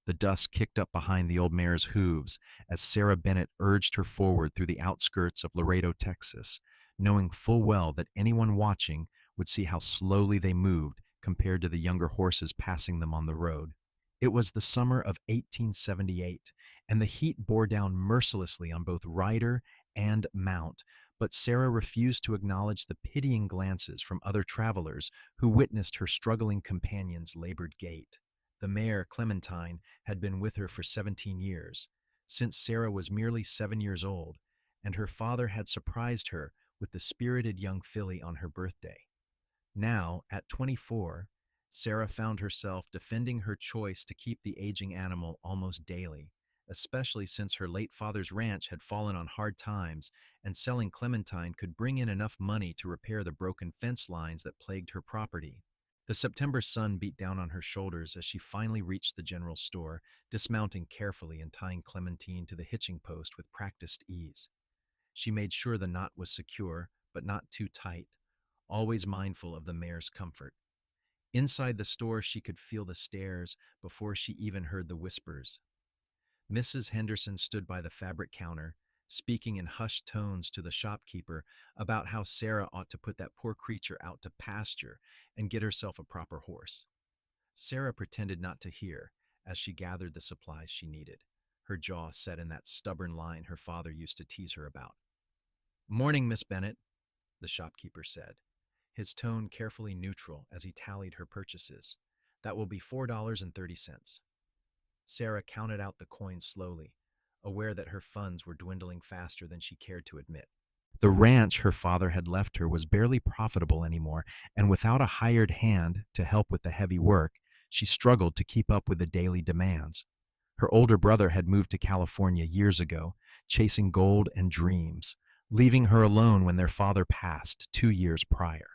The dust kicked up behind the old mare's hooves as Sarah Bennett urged her forward through the outskirts of Laredo, Texas, knowing full well that anyone watching would see how slowly they moved compared to the younger horses passing them on the road. It was the summer of 1878, and the heat bore down mercilessly on both rider and mount, but Sarah refused to acknowledge the pitying glances from other travelers who witnessed her struggling companion's labored gait. The mare, Clementine, had been with her for 17 years, since Sarah was merely 7 years old, and her father had surprised her with the spirited young filly on her birthday. Now, at 24, Sarah found herself defending her choice to keep the aging animal almost daily, especially since her late father's ranch had fallen on hard times and selling Clementine could bring in enough money to repair the broken fence lines that plagued her property. The September sun beat down on her shoulders as she finally reached the general store, dismounting carefully and tying Clementine to the hitching post with practiced ease. She made sure the knot was secure, but not too tight, always mindful of the mare's comfort. Inside the store, she could feel the stares before she even heard the whispers. Mrs. Henderson stood by the fabric counter, speaking in hushed tones to the shopkeeper about how Sarah ought to put that poor creature out to pasture and get herself a proper horse. Sarah pretended not to hear as she gathered the supplies she needed, her jaw set in that stubborn line her father used to tease her about. "Morning, Miss Bennett," the shopkeeper said, his tone carefully neutral as he tallied her purchases. "That will be $4.30. Sarah counted out the coins slowly, aware that her funds were dwindling faster than she cared to admit. The ranch her father had left her was barely profitable anymore, and without a hired hand to help with the heavy work, she struggled to keep up with the daily demands. Her older brother had moved to California years ago, chasing gold and dreams, leaving her alone when their father passed 2 years prior.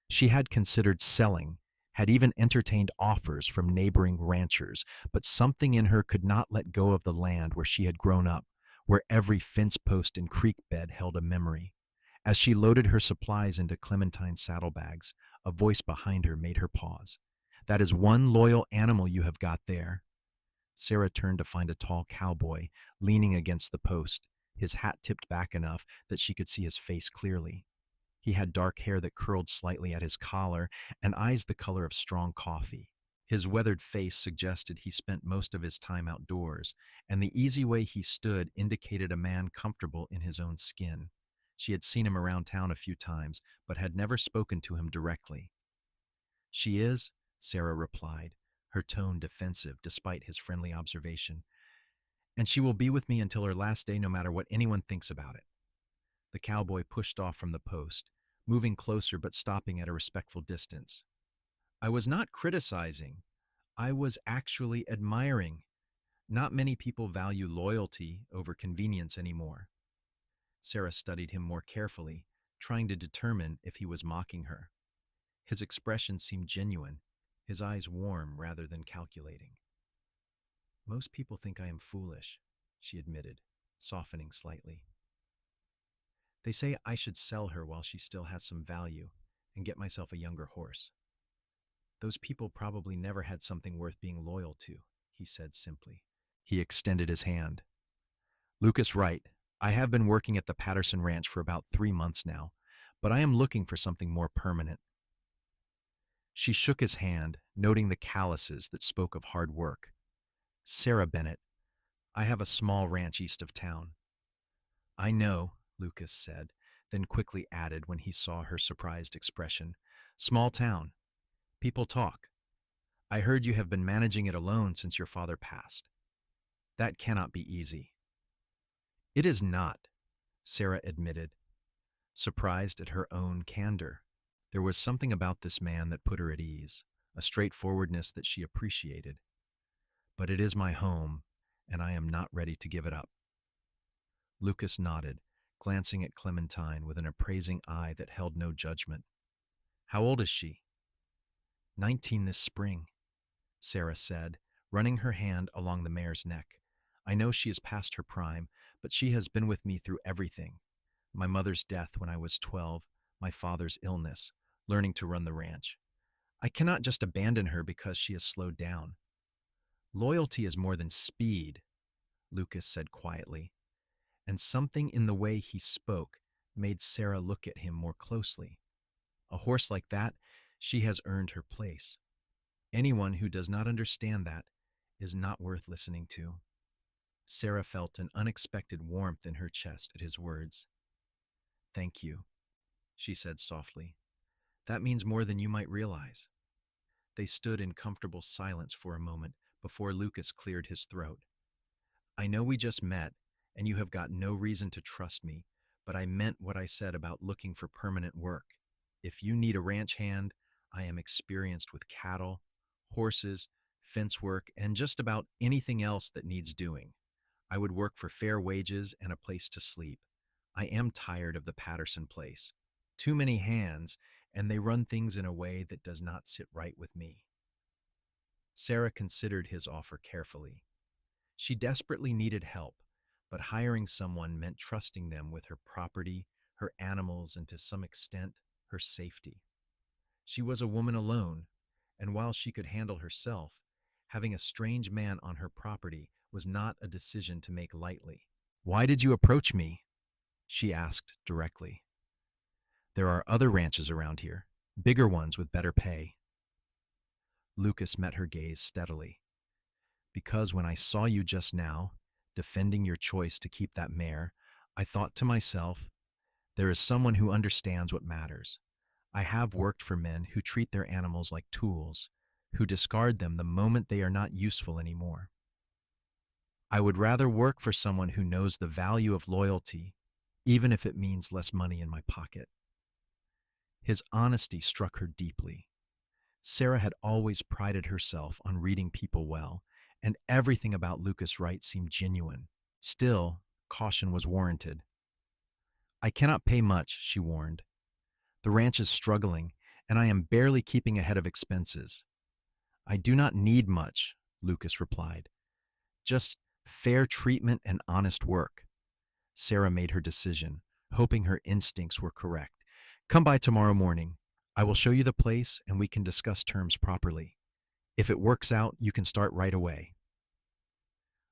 She had considered selling, had even entertained offers from neighboring ranchers, but something in her could not let go of the land where she had grown up, where every fence post and creek bed held a memory. As she loaded her supplies into Clementine's saddlebags, a voice behind her made her pause. "That is one loyal animal you have got there." Sarah turned to find a tall cowboy leaning against the post, his hat tipped back enough that she could see his face clearly. He had dark hair that curled slightly at his collar and eyes the color of strong coffee. His weathered face suggested he spent most of his time outdoors, and the easy way he stood indicated a man comfortable in his own skin. She had seen him around town a few times, but had never spoken to him directly. "She is," Sarah replied, her tone defensive despite his friendly observation. "And she will be with me until her last day no matter what anyone thinks about it." The cowboy pushed off from the post, moving closer but stopping at a respectful distance. "I was not criticizing. I was actually admiring. Not many people value loyalty over convenience anymore." Sarah studied him more carefully, trying to determine if he was mocking her. His expression seemed genuine, his eyes warm rather than calculating. "Most people think I am foolish," she admitted, softening slightly. "They say I should sell her while she still has some value and get myself a younger horse. Those people probably never had something worth being loyal to," he said simply. He extended his hand. "Lucas Wright, I have been working at the Patterson Ranch for about 3 months now, but I am looking for something more permanent." She shook his hand, noting the calluses that spoke of hard work. "Sarah Bennett, I have a small ranch east of town." "I know," Lucas said, then quickly added when he saw her surprised expression, "Small town. People talk. I heard you have been managing it alone since your father passed. That cannot be easy." "It is not," Sarah admitted, surprised at her own candor. There was something about this man that put her at ease, a straightforwardness that she appreciated. "But it is my home, and I am not ready to give it up." Lucas nodded, glancing at Clementine with an appraising eye that held no judgment. "How old is she?" 19 this spring," Sarah said, running her hand along the mare's neck. "I know she is past her prime, but she has been with me through everything. My mother's death when I was 12, my father's illness, learning to run the ranch. I cannot just abandon her because she has slowed down." Loyalty is more than speed, Lucas said quietly, and something in the way he spoke made Sarah look at him more closely. A horse like that, she has earned her place. Anyone who does not understand that is not worth listening to. Sarah felt an unexpected warmth in her chest at his words. Thank you, she said softly. That means more than you might realize. They stood in comfortable silence for a moment before Lucas cleared his throat. I know we just met, and you have got no reason to trust me, but I meant what I said about looking for permanent work. If you need a ranch hand, I am experienced with cattle, horses, fence work, and just about anything else that needs doing. I would work for fair wages and a place to sleep. I am tired of the Patterson place. Too many hands, and they run things in a way that does not sit right with me. Sarah considered his offer carefully. She desperately needed help, but hiring someone meant trusting them with her property, her animals, and to some extent, her safety. She was a woman alone, and while she could handle herself, having a strange man on her property was not a decision to make lightly. Why did you approach me? She asked directly. There are other ranches around here, bigger ones with better pay. Lucas met her gaze steadily. Because when I saw you just now, defending your choice to keep that mare, I thought to myself, there is someone who understands what matters. I have worked for men who treat their animals like tools, who discard them the moment they are not useful anymore. I would rather work for someone who knows the value of loyalty, even if it means less money in my pocket. His honesty struck her deeply. Sarah had always prided herself on reading people well, and everything about Lucas Wright seemed genuine. Still, caution was warranted. I cannot pay much, she warned. The ranch is struggling, and I am barely keeping ahead of expenses. I do not need much, Lucas replied. Just fair treatment and honest work. Sarah made her decision, hoping her instincts were correct. Come by tomorrow morning. I will show you the place and we can discuss terms properly. If it works out, you can start right away.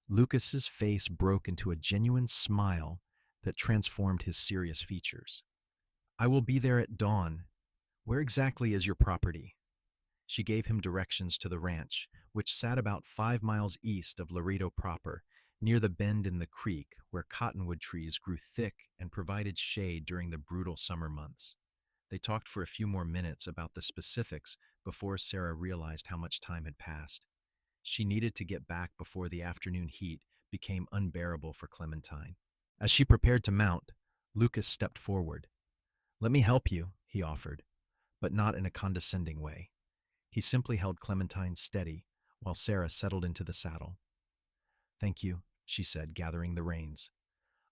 Lucas's face broke into a genuine smile that transformed his serious features. I will be there at dawn. Where exactly is your property? She gave him directions to the ranch, which sat about 5 miles east of Laredo proper, near the bend in the creek where cottonwood trees grew thick and provided shade during the brutal summer months. They talked for a few more minutes about the specifics before Sarah realized how much time had passed. She needed to get back before the afternoon heat became unbearable for Clementine. As she prepared to mount, Lucas stepped forward. Let me help you, he offered, but not in a condescending way. He simply held Clementine steady while Sarah settled into the saddle. Thank you, she said, gathering the reins.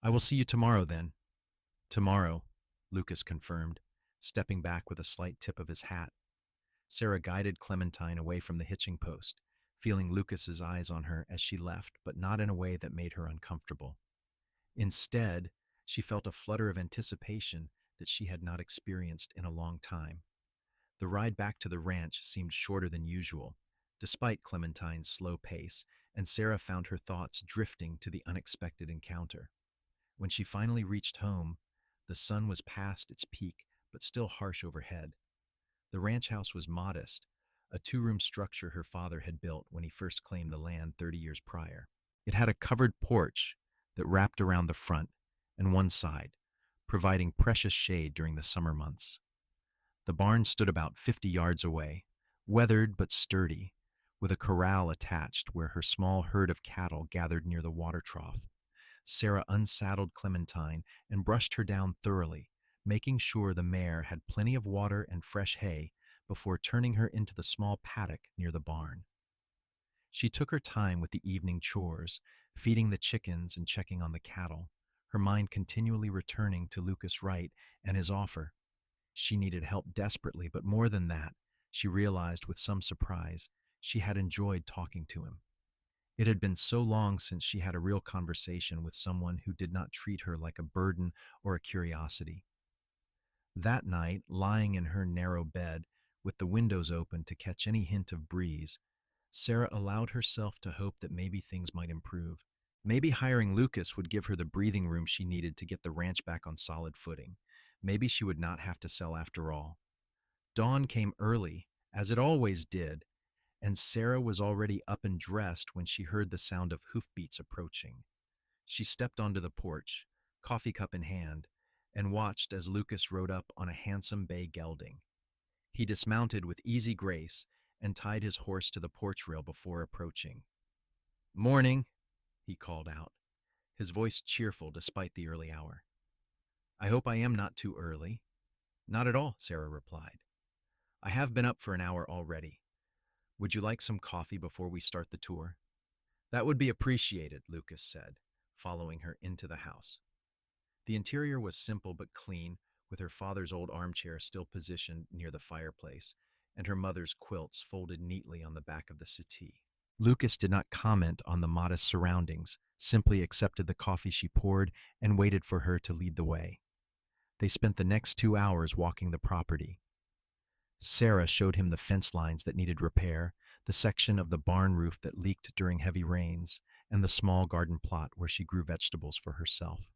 I will see you tomorrow, then. Tomorrow, Lucas confirmed, stepping back with a slight tip of his hat. Sarah guided Clementine away from the hitching post, feeling Lucas's eyes on her as she left, but not in a way that made her uncomfortable. Instead, she felt a flutter of anticipation that she had not experienced in a long time. The ride back to the ranch seemed shorter than usual, despite Clementine's slow pace, and Sarah found her thoughts drifting to the unexpected encounter. When she finally reached home, the sun was past its peak but still harsh overhead. The ranch house was modest, a 2-room structure her father had built when he first claimed the land 30 years prior. It had a covered porch that wrapped around the front and one side, providing precious shade during the summer months. The barn stood about 50 yards away, weathered but sturdy, with a corral attached where her small herd of cattle gathered near the water trough. Sarah unsaddled Clementine and brushed her down thoroughly, making sure the mare had plenty of water and fresh hay before turning her into the small paddock near the barn. She took her time with the evening chores, feeding the chickens and checking on the cattle, her mind continually returning to Lucas Wright and his offer. She needed help desperately, but more than that, she realized with some surprise, she had enjoyed talking to him. It had been so long since she had a real conversation with someone who did not treat her like a burden or a curiosity. That night, lying in her narrow bed, with the windows open to catch any hint of breeze, Sarah allowed herself to hope that maybe things might improve. Maybe hiring Lucas would give her the breathing room she needed to get the ranch back on solid footing. Maybe she would not have to sell after all. Dawn came early, as it always did, and Sarah was already up and dressed when she heard the sound of hoofbeats approaching. She stepped onto the porch, coffee cup in hand, and watched as Lucas rode up on a handsome bay gelding. He dismounted with easy grace and tied his horse to the porch rail before approaching. "Morning," he called out, his voice cheerful despite the early hour. "I hope I am not too early." "Not at all," Sarah replied. "I have been up for an hour already. Would you like some coffee before we start the tour?" "That would be appreciated," Lucas said, following her into the house. The interior was simple but clean, with her father's old armchair still positioned near the fireplace, and her mother's quilts folded neatly on the back of the settee. Lucas did not comment on the modest surroundings, simply accepted the coffee she poured and waited for her to lead the way. They spent the next 2 hours walking the property. Sarah showed him the fence lines that needed repair, the section of the barn roof that leaked during heavy rains, and the small garden plot where she grew vegetables for herself.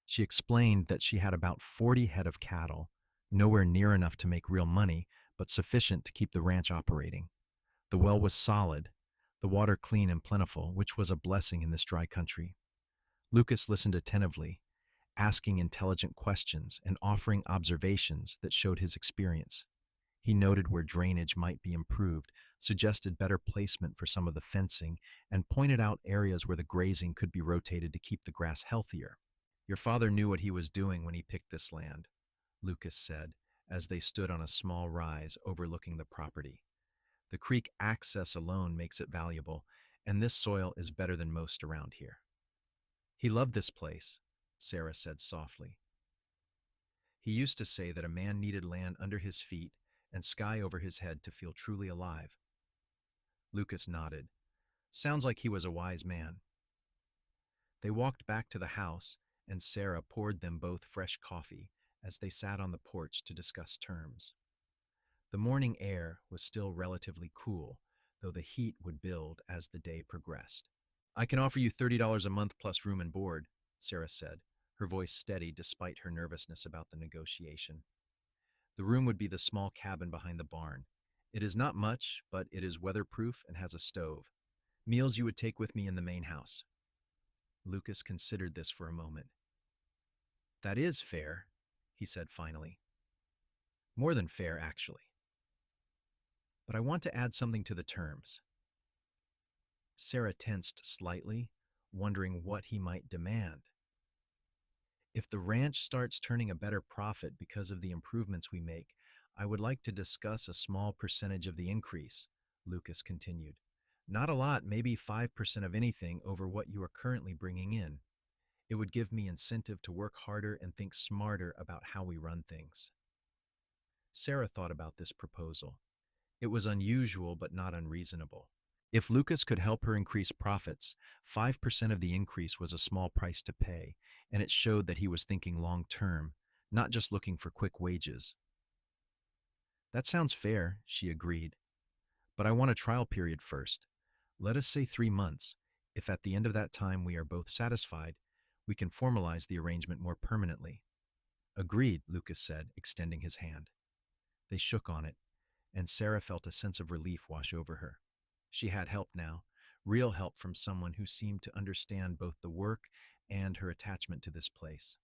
She explained that she had about 40 head of cattle, nowhere near enough to make real money, but sufficient to keep the ranch operating. The well was solid, the water clean and plentiful, which was a blessing in this dry country. Lucas listened attentively, asking intelligent questions and offering observations that showed his experience. He noted where drainage might be improved, suggested better placement for some of the fencing, and pointed out areas where the grazing could be rotated to keep the grass healthier. "Your father knew what he was doing when he picked this land," Lucas said, as they stood on a small rise overlooking the property. "The creek access alone makes it valuable, and this soil is better than most around here." "He loved this place," Sarah said softly. "He used to say that a man needed land under his feet and sky over his head to feel truly alive." Lucas nodded. "Sounds like he was a wise man." They walked back to the house, and Sarah poured them both fresh coffee as they sat on the porch to discuss terms. The morning air was still relatively cool, though the heat would build as the day progressed. "I can offer you $30 a month plus room and board," Sarah said, her voice steady despite her nervousness about the negotiation. "The room would be the small cabin behind the barn. It is not much, but it is weatherproof and has a stove. Meals you would take with me in the main house." Lucas considered this for a moment. "That is fair," he said finally. "More than fair, actually. But I want to add something to the terms." Sarah tensed slightly, wondering what he might demand. "If the ranch starts turning a better profit because of the improvements we make, I would like to discuss a small percentage of the increase," Lucas continued. "Not a lot, maybe 5% of anything over what you are currently bringing in. It would give me incentive to work harder and think smarter about how we run things." Sarah thought about this proposal. It was unusual but not unreasonable. If Lucas could help her increase profits, 5% of the increase was a small price to pay, and it showed that he was thinking long-term, not just looking for quick wages. "That sounds fair," she agreed. "But I want a trial period first. Let us say 3 months. If at the end of that time we are both satisfied, we can formalize the arrangement more permanently." "Agreed," Lucas said, extending his hand. They shook on it, and Sarah felt a sense of relief wash over her. She had help now, real help from someone who seemed to understand both the work and her attachment to this place.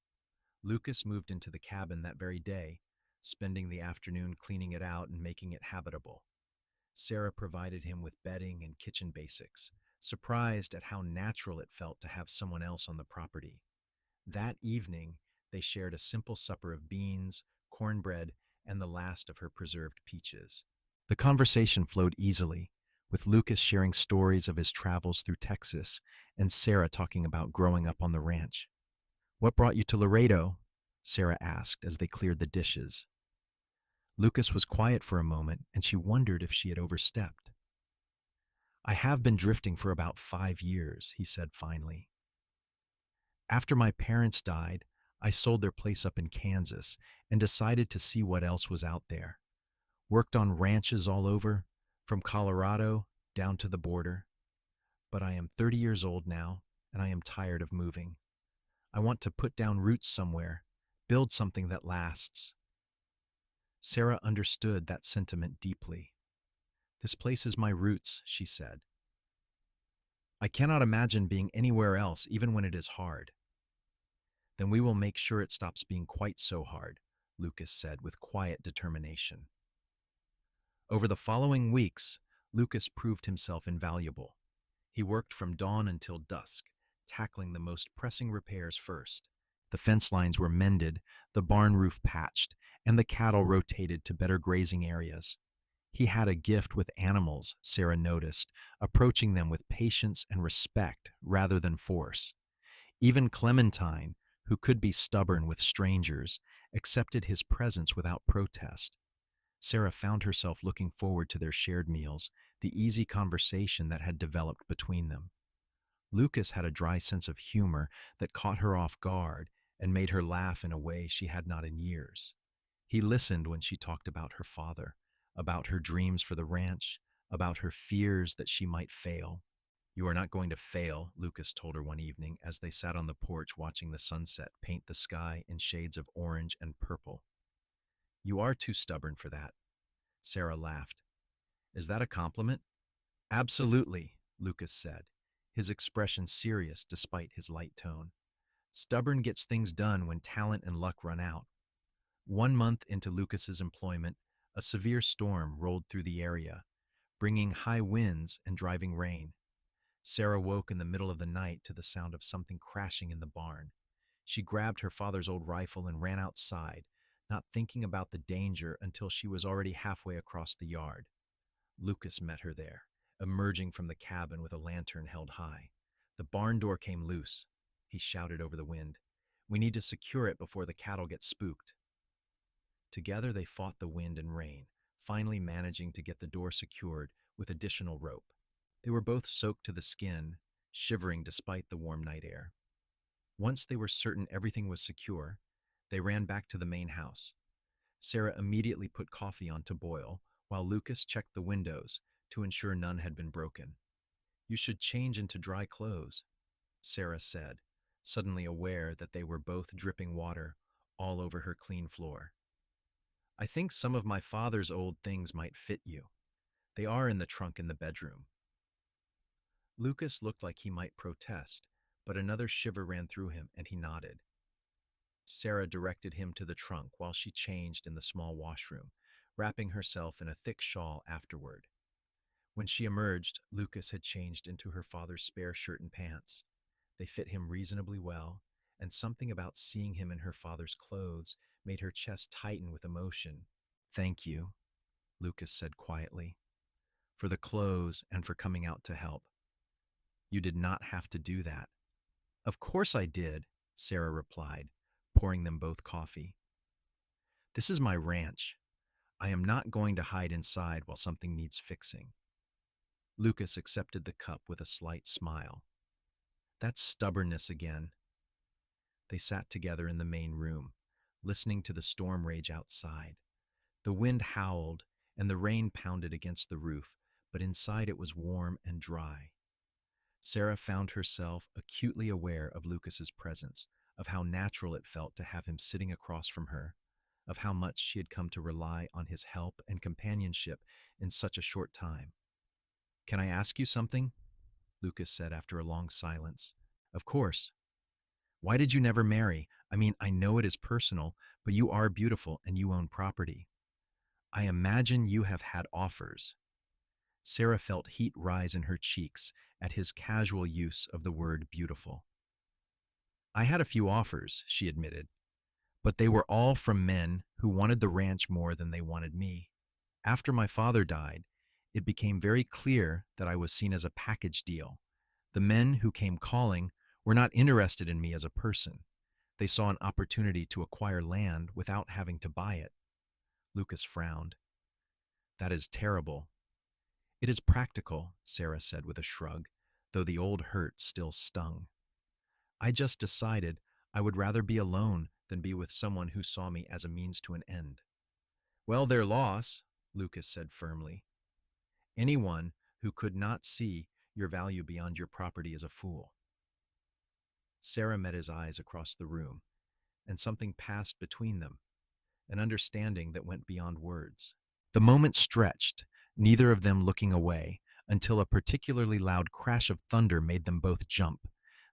Lucas moved into the cabin that very day, spending the afternoon cleaning it out and making it habitable. Sarah provided him with bedding and kitchen basics, surprised at how natural it felt to have someone else on the property. That evening, they shared a simple supper of beans, cornbread, and the last of her preserved peaches. The conversation flowed easily, with Lucas sharing stories of his travels through Texas and Sarah talking about growing up on the ranch. "What brought you to Laredo?" Sarah asked as they cleared the dishes. Lucas was quiet for a moment, and she wondered if she had overstepped. "I have been drifting for about 5 years," he said finally. "After my parents died, I sold their place up in Kansas and decided to see what else was out there. Worked on ranches all over, from Colorado down to the border. But I am 30 years old now, and I am tired of moving. I want to put down roots somewhere, build something that lasts. Sarah understood that sentiment deeply. This place is my roots, she said. I cannot imagine being anywhere else, even when it is hard. Then we will make sure it stops being quite so hard, Lucas said with quiet determination. Over the following weeks, Lucas proved himself invaluable. He worked from dawn until dusk, tackling the most pressing repairs first. The fence lines were mended, the barn roof patched, and the cattle rotated to better grazing areas. He had a gift with animals, Sarah noticed, approaching them with patience and respect rather than force. Even Clementine, who could be stubborn with strangers, accepted his presence without protest. Sarah found herself looking forward to their shared meals, the easy conversation that had developed between them. Lucas had a dry sense of humor that caught her off guard and made her laugh in a way she had not in years. He listened when she talked about her father, about her dreams for the ranch, about her fears that she might fail. "You are not going to fail," Lucas told her one evening as they sat on the porch watching the sunset paint the sky in shades of orange and purple. "You are too stubborn for that." Sarah laughed. "Is that a compliment?" "Absolutely," Lucas said, his expression serious despite his light tone. "Stubborn gets things done when talent and luck run out." 1 month into Lucas's employment, a severe storm rolled through the area, bringing high winds and driving rain. Sarah woke in the middle of the night to the sound of something crashing in the barn. She grabbed her father's old rifle and ran outside, not thinking about the danger until she was already halfway across the yard. Lucas met her there, emerging from the cabin with a lantern held high. "The barn door came loose," he shouted over the wind. "We need to secure it before the cattle get spooked." Together they fought the wind and rain, finally managing to get the door secured with additional rope. They were both soaked to the skin, shivering despite the warm night air. Once they were certain everything was secure, they ran back to the main house. Sarah immediately put coffee on to boil, while Lucas checked the windows to ensure none had been broken. "You should change into dry clothes," Sarah said, suddenly aware that they were both dripping water all over her clean floor. "I think some of my father's old things might fit you. They are in the trunk in the bedroom." Lucas looked like he might protest, but another shiver ran through him and he nodded. Sarah directed him to the trunk while she changed in the small washroom, wrapping herself in a thick shawl afterward. When she emerged, Lucas had changed into her father's spare shirt and pants. They fit him reasonably well, and something about seeing him in her father's clothes made her chest tighten with emotion. "Thank you," Lucas said quietly, "for the clothes and for coming out to help. You did not have to do that." "Of course I did," Sarah replied, pouring them both coffee. "This is my ranch. I am not going to hide inside while something needs fixing." Lucas accepted the cup with a slight smile. "That's stubbornness again." They sat together in the main room, listening to the storm rage outside. The wind howled and the rain pounded against the roof, but inside it was warm and dry. Sarah found herself acutely aware of Lucas's presence, of how natural it felt to have him sitting across from her, of how much she had come to rely on his help and companionship in such a short time. "Can I ask you something?" Lucas said after a long silence. "Of course." "Why did you never marry? I mean, I know it is personal, but you are beautiful and you own property. I imagine you have had offers." Sarah felt heat rise in her cheeks at his casual use of the word beautiful. "I had a few offers," she admitted, "but they were all from men who wanted the ranch more than they wanted me. After my father died, it became very clear that I was seen as a package deal. The men who came calling were not interested in me as a person. They saw an opportunity to acquire land without having to buy it." Lucas frowned. "That is terrible." "It is practical," Sarah said with a shrug, though the old hurt still stung. "I just decided I would rather be alone than be with someone who saw me as a means to an end." "Well, their loss," Lucas said firmly. "Anyone who could not see your value beyond your property is a fool. Sarah met his eyes across the room, and something passed between them, an understanding that went beyond words. The moment stretched, neither of them looking away, until a particularly loud crash of thunder made them both jump.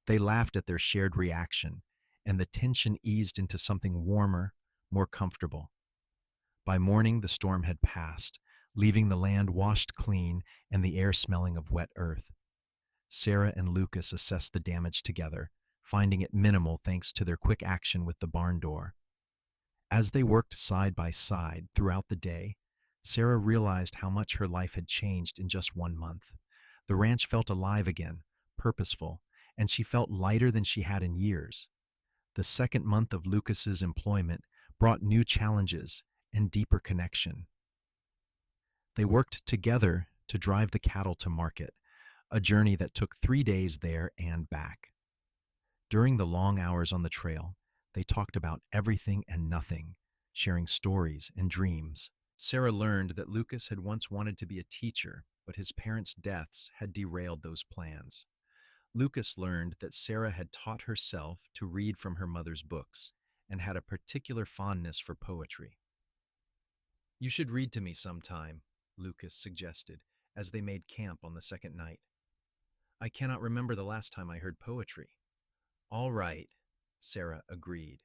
They laughed at their shared reaction, and the tension eased into something warmer, more comfortable. By morning, the storm had passed, leaving the land washed clean and the air smelling of wet earth. Sarah and Lucas assessed the damage together, finding it minimal thanks to their quick action with the barn door. As they worked side by side throughout the day, Sarah realized how much her life had changed in just 1 month. The ranch felt alive again, purposeful, and she felt lighter than she had in years. The second month of Lucas's employment brought new challenges and deeper connection. They worked together to drive the cattle to market, a journey that took 3 days there and back. During the long hours on the trail, they talked about everything and nothing, sharing stories and dreams. Sarah learned that Lucas had once wanted to be a teacher, but his parents' deaths had derailed those plans. Lucas learned that Sarah had taught herself to read from her mother's books and had a particular fondness for poetry. "You should read to me sometime," Lucas suggested, as they made camp on the second night. "I cannot remember the last time I heard poetry." "All right," Sarah agreed,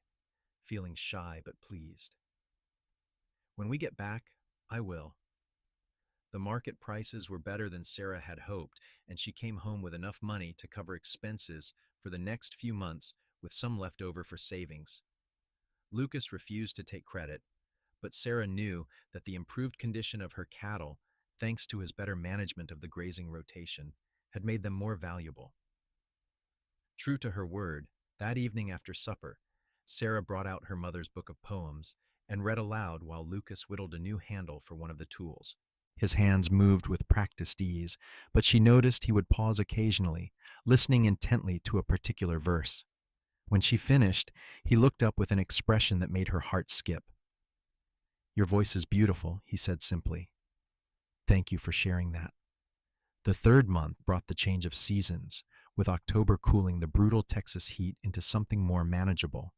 feeling shy but pleased. "When we get back, I will." The market prices were better than Sarah had hoped, and she came home with enough money to cover expenses for the next few months, with some left over for savings. Lucas refused to take credit, but Sarah knew that the improved condition of her cattle, thanks to his better management of the grazing rotation, had made them more valuable. True to her word, that evening after supper, Sarah brought out her mother's book of poems and read aloud while Lucas whittled a new handle for one of the tools. His hands moved with practiced ease, but she noticed he would pause occasionally, listening intently to a particular verse. When she finished, he looked up with an expression that made her heart skip. "Your voice is beautiful," he said simply. "Thank you for sharing that." The third month brought the change of seasons, with October cooling the brutal Texas heat into something more manageable.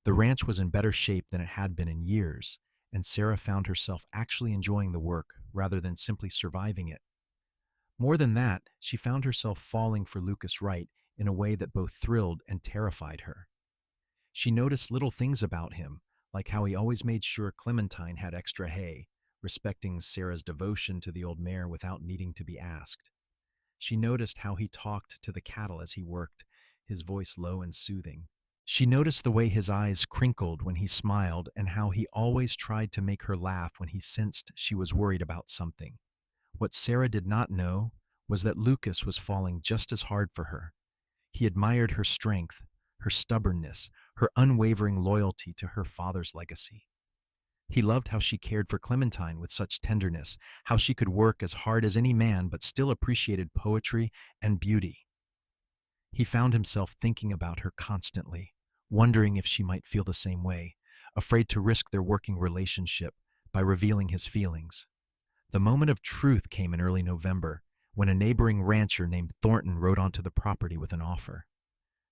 The ranch was in better shape than it had been in years, and Sarah found herself actually enjoying the work rather than simply surviving it. More than that, she found herself falling for Lucas Wright in a way that both thrilled and terrified her. She noticed little things about him, like how he always made sure Clementine had extra hay, respecting Sarah's devotion to the old mare without needing to be asked. She noticed how he talked to the cattle as he worked, his voice low and soothing. She noticed the way his eyes crinkled when he smiled and how he always tried to make her laugh when he sensed she was worried about something. What Sarah did not know was that Lucas was falling just as hard for her. He admired her strength, her stubbornness, her unwavering loyalty to her father's legacy. He loved how she cared for Clementine with such tenderness, how she could work as hard as any man but still appreciated poetry and beauty. He found himself thinking about her constantly, wondering if she might feel the same way, afraid to risk their working relationship by revealing his feelings. The moment of truth came in early November, when a neighboring rancher named Thornton rode onto the property with an offer.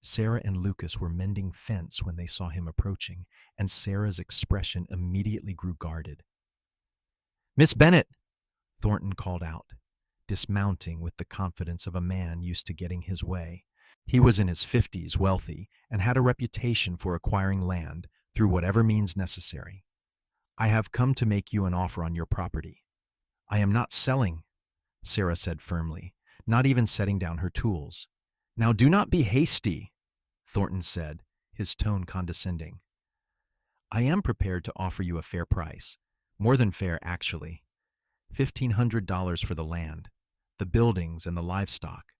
Sarah and Lucas were mending fence when they saw him approaching, and Sarah's expression immediately grew guarded. "Miss Bennett!" Thornton called out, dismounting with the confidence of a man used to getting his way. He was in his 50s, wealthy, and had a reputation for acquiring land through whatever means necessary. "I have come to make you an offer on your property." "I am not selling," Sarah said firmly, not even setting down her tools. "Now do not be hasty," Thornton said, his tone condescending. "I am prepared to offer you a fair price, more than fair actually. $1,500 for the land, the buildings, and the livestock."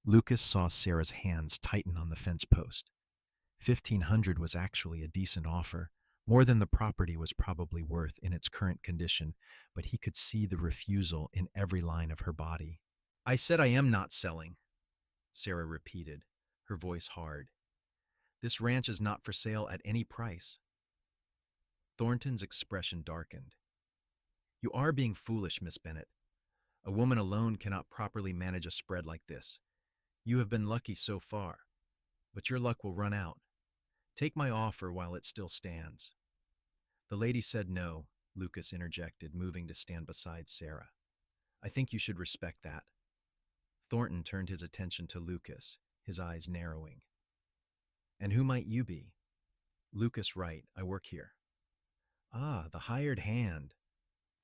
Lucas saw Sarah's hands tighten on the fence post. 1,500 was actually a decent offer, more than the property was probably worth in its current condition, but he could see the refusal in every line of her body. "I said I am not selling," Sarah repeated, her voice hard. "This ranch is not for sale at any price." Thornton's expression darkened. "You are being foolish, Miss Bennett. A woman alone cannot properly manage a spread like this. You have been lucky so far, but your luck will run out. Take my offer while it still stands." The lady said no, Lucas interjected, moving to stand beside Sarah. "I think you should respect that." Thornton turned his attention to Lucas, his eyes narrowing. "And who might you be?" "Lucas Wright. I work here." "Ah, the hired hand,"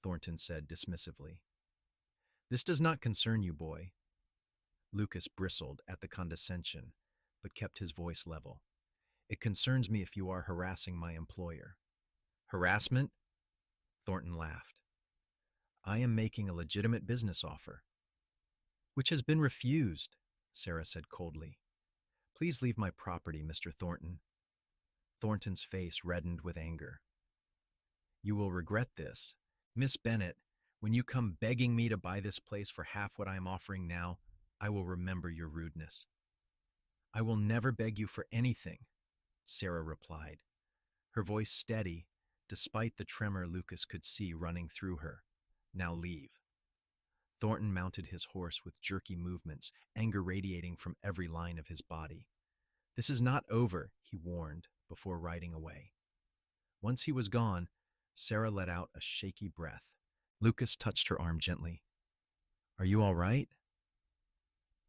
Thornton said dismissively. "This does not concern you, boy." Lucas bristled at the condescension, but kept his voice level. "It concerns me if you are harassing my employer." "Harassment?" Thornton laughed. "I am making a legitimate business offer." "Which has been refused," Sarah said coldly. "Please leave my property, Mr. Thornton." Thornton's face reddened with anger. "You will regret this. Miss Bennett, when you come begging me to buy this place for half what I am offering now, I will remember your rudeness." "I will never beg you for anything," Sarah replied, her voice steady, despite the tremor Lucas could see running through her. "Now leave." Thornton mounted his horse with jerky movements, anger radiating from every line of his body. "This is not over," he warned, before riding away. Once he was gone, Sarah let out a shaky breath. Lucas touched her arm gently. "Are you all right?"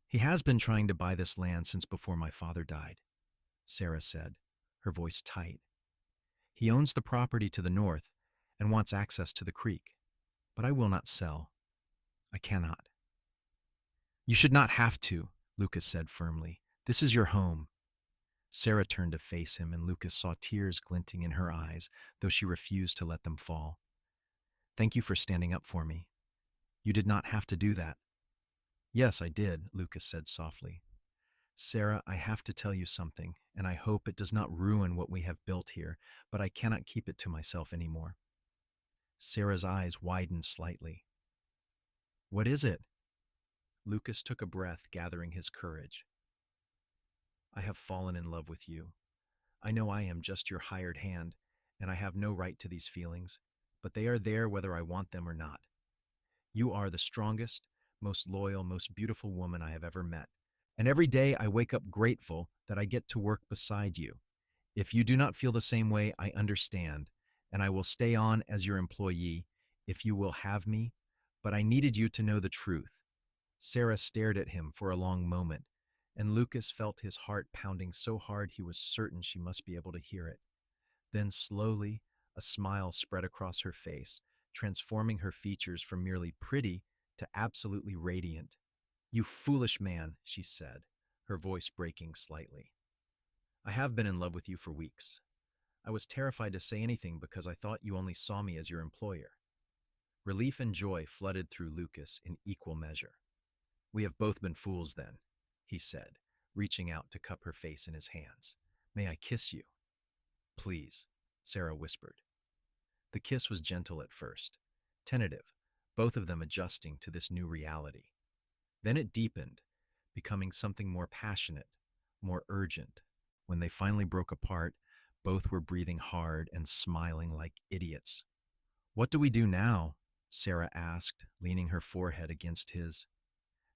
"He has been trying to buy this land since before my father died," Sarah said, her voice tight. "He owns the property to the north and wants access to the creek, but I will not sell. I cannot." "You should not have to," Lucas said firmly. "This is your home." Sarah turned to face him, and Lucas saw tears glinting in her eyes, though she refused to let them fall. "Thank you for standing up for me. You did not have to do that." "Yes, I did," Lucas said softly. "Sarah, I have to tell you something, and I hope it does not ruin what we have built here, but I cannot keep it to myself anymore." Sarah's eyes widened slightly. "What is it?" Lucas took a breath, gathering his courage. "I have fallen in love with you. I know I am just your hired hand, and I have no right to these feelings, but they are there whether I want them or not. You are the strongest, most loyal, most beautiful woman I have ever met, and every day I wake up grateful that I get to work beside you. If you do not feel the same way, I understand, and I will stay on as your employee if you will have me, but I needed you to know the truth." Sarah stared at him for a long moment, and Lucas felt his heart pounding so hard he was certain she must be able to hear it. Then slowly, a smile spread across her face, transforming her features from merely pretty to absolutely radiant. "You foolish man," she said, her voice breaking slightly. "I have been in love with you for weeks. I was terrified to say anything because I thought you only saw me as your employer." Relief and joy flooded through Lucas in equal measure. "We have both been fools then," he said, reaching out to cup her face in his hands. "May I kiss you?" "Please," Sarah whispered. The kiss was gentle at first, tentative, both of them adjusting to this new reality. Then it deepened, becoming something more passionate, more urgent. When they finally broke apart, both were breathing hard and smiling like idiots. "What do we do now?" Sarah asked, leaning her forehead against his.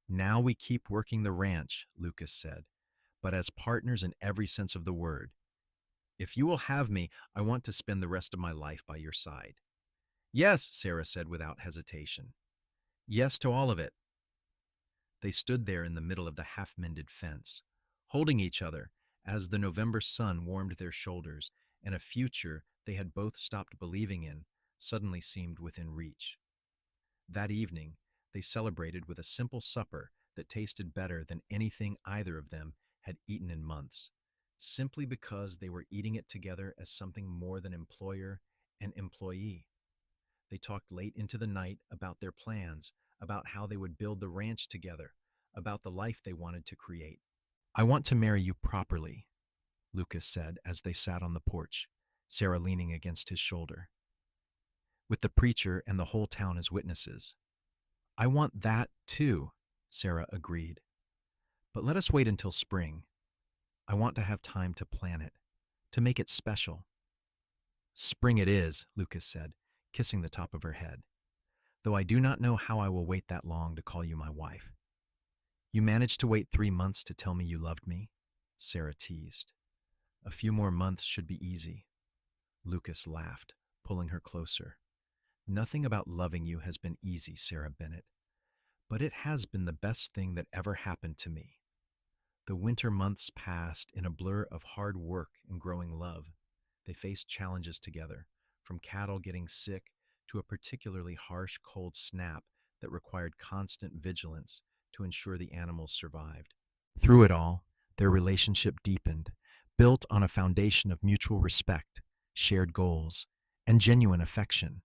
"Now we keep working the ranch," Lucas said, "but as partners in every sense of the word. If you will have me, I want to spend the rest of my life by your side." "Yes," Sarah said without hesitation. "Yes to all of it." They stood there in the middle of the half-mended fence, holding each other as the November sun warmed their shoulders, and a future they had both stopped believing in suddenly seemed within reach. That evening, they celebrated with a simple supper that tasted better than anything either of them had eaten in months, simply because they were eating it together as something more than employer and employee. They talked late into the night about their plans, about how they would build the ranch together, about the life they wanted to create. "I want to marry you properly," Lucas said as they sat on the porch, Sarah leaning against his shoulder, "with the preacher and the whole town as witnesses." "I want that too," Sarah agreed. "But let us wait until spring. I want to have time to plan it, to make it special." "Spring it is," Lucas said, kissing the top of her head. though I do not know how I will wait that long to call you my wife. You managed to wait 3 months to tell me you loved me? Sarah teased. A few more months should be easy. Lucas laughed, pulling her closer. Nothing about loving you has been easy, Sarah Bennett, but it has been the best thing that ever happened to me. The winter months passed in a blur of hard work and growing love. They faced challenges together, from cattle getting sick to a particularly harsh cold snap that required constant vigilance to ensure the animals survived. Through it all, their relationship deepened, built on a foundation of mutual respect, shared goals, and genuine affection.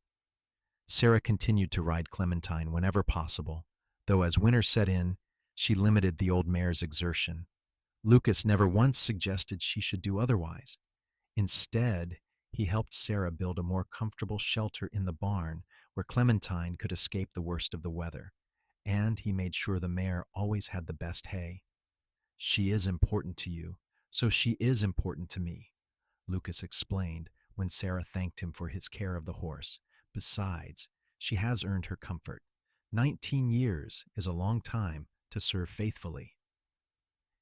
Sarah continued to ride Clementine whenever possible, though as winter set in, she limited the old mare's exertion. Lucas never once suggested she should do otherwise. Instead, he helped Sarah build a more comfortable shelter in the barn where Clementine could escape the worst of the weather, and he made sure the mare always had the best hay. She is important to you, so she is important to me, Lucas explained when Sarah thanked him for his care of the horse. Besides, she has earned her comfort. 19 years is a long time to serve faithfully.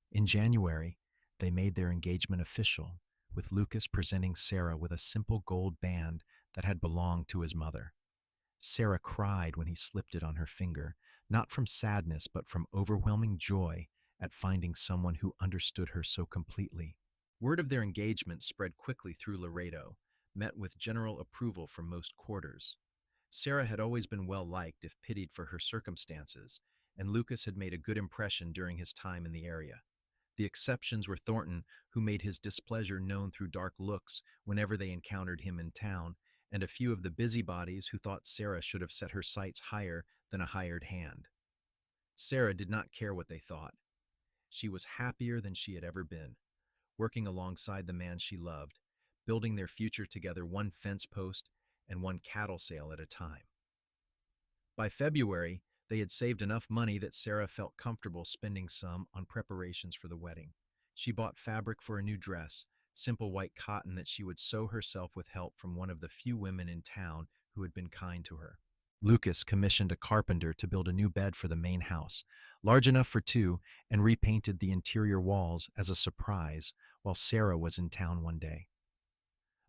In January, they made their engagement official, with Lucas presenting Sarah with a simple gold band that had belonged to his mother. Sarah cried when he slipped it on her finger, not from sadness but from overwhelming joy at finding someone who understood her so completely. Word of their engagement spread quickly through Laredo, met with general approval from most quarters. Sarah had always been well liked if pitied for her circumstances, and Lucas had made a good impression during his time in the area. The exceptions were Thornton, who made his displeasure known through dark looks whenever they encountered him in town, and a few of the busybodies who thought Sarah should have set her sights higher than a hired hand. Sarah did not care what they thought. She was happier than she had ever been, working alongside the man she loved, building their future together one fence post and one cattle sale at a time. By February, they had saved enough money that Sarah felt comfortable spending some on preparations for the wedding. She bought fabric for a new dress, simple white cotton that she would sew herself with help from one of the few women in town who had been kind to her. Lucas commissioned a carpenter to build a new bed for the main house, large enough for two, and repainted the interior walls as a surprise while Sarah was in town one day.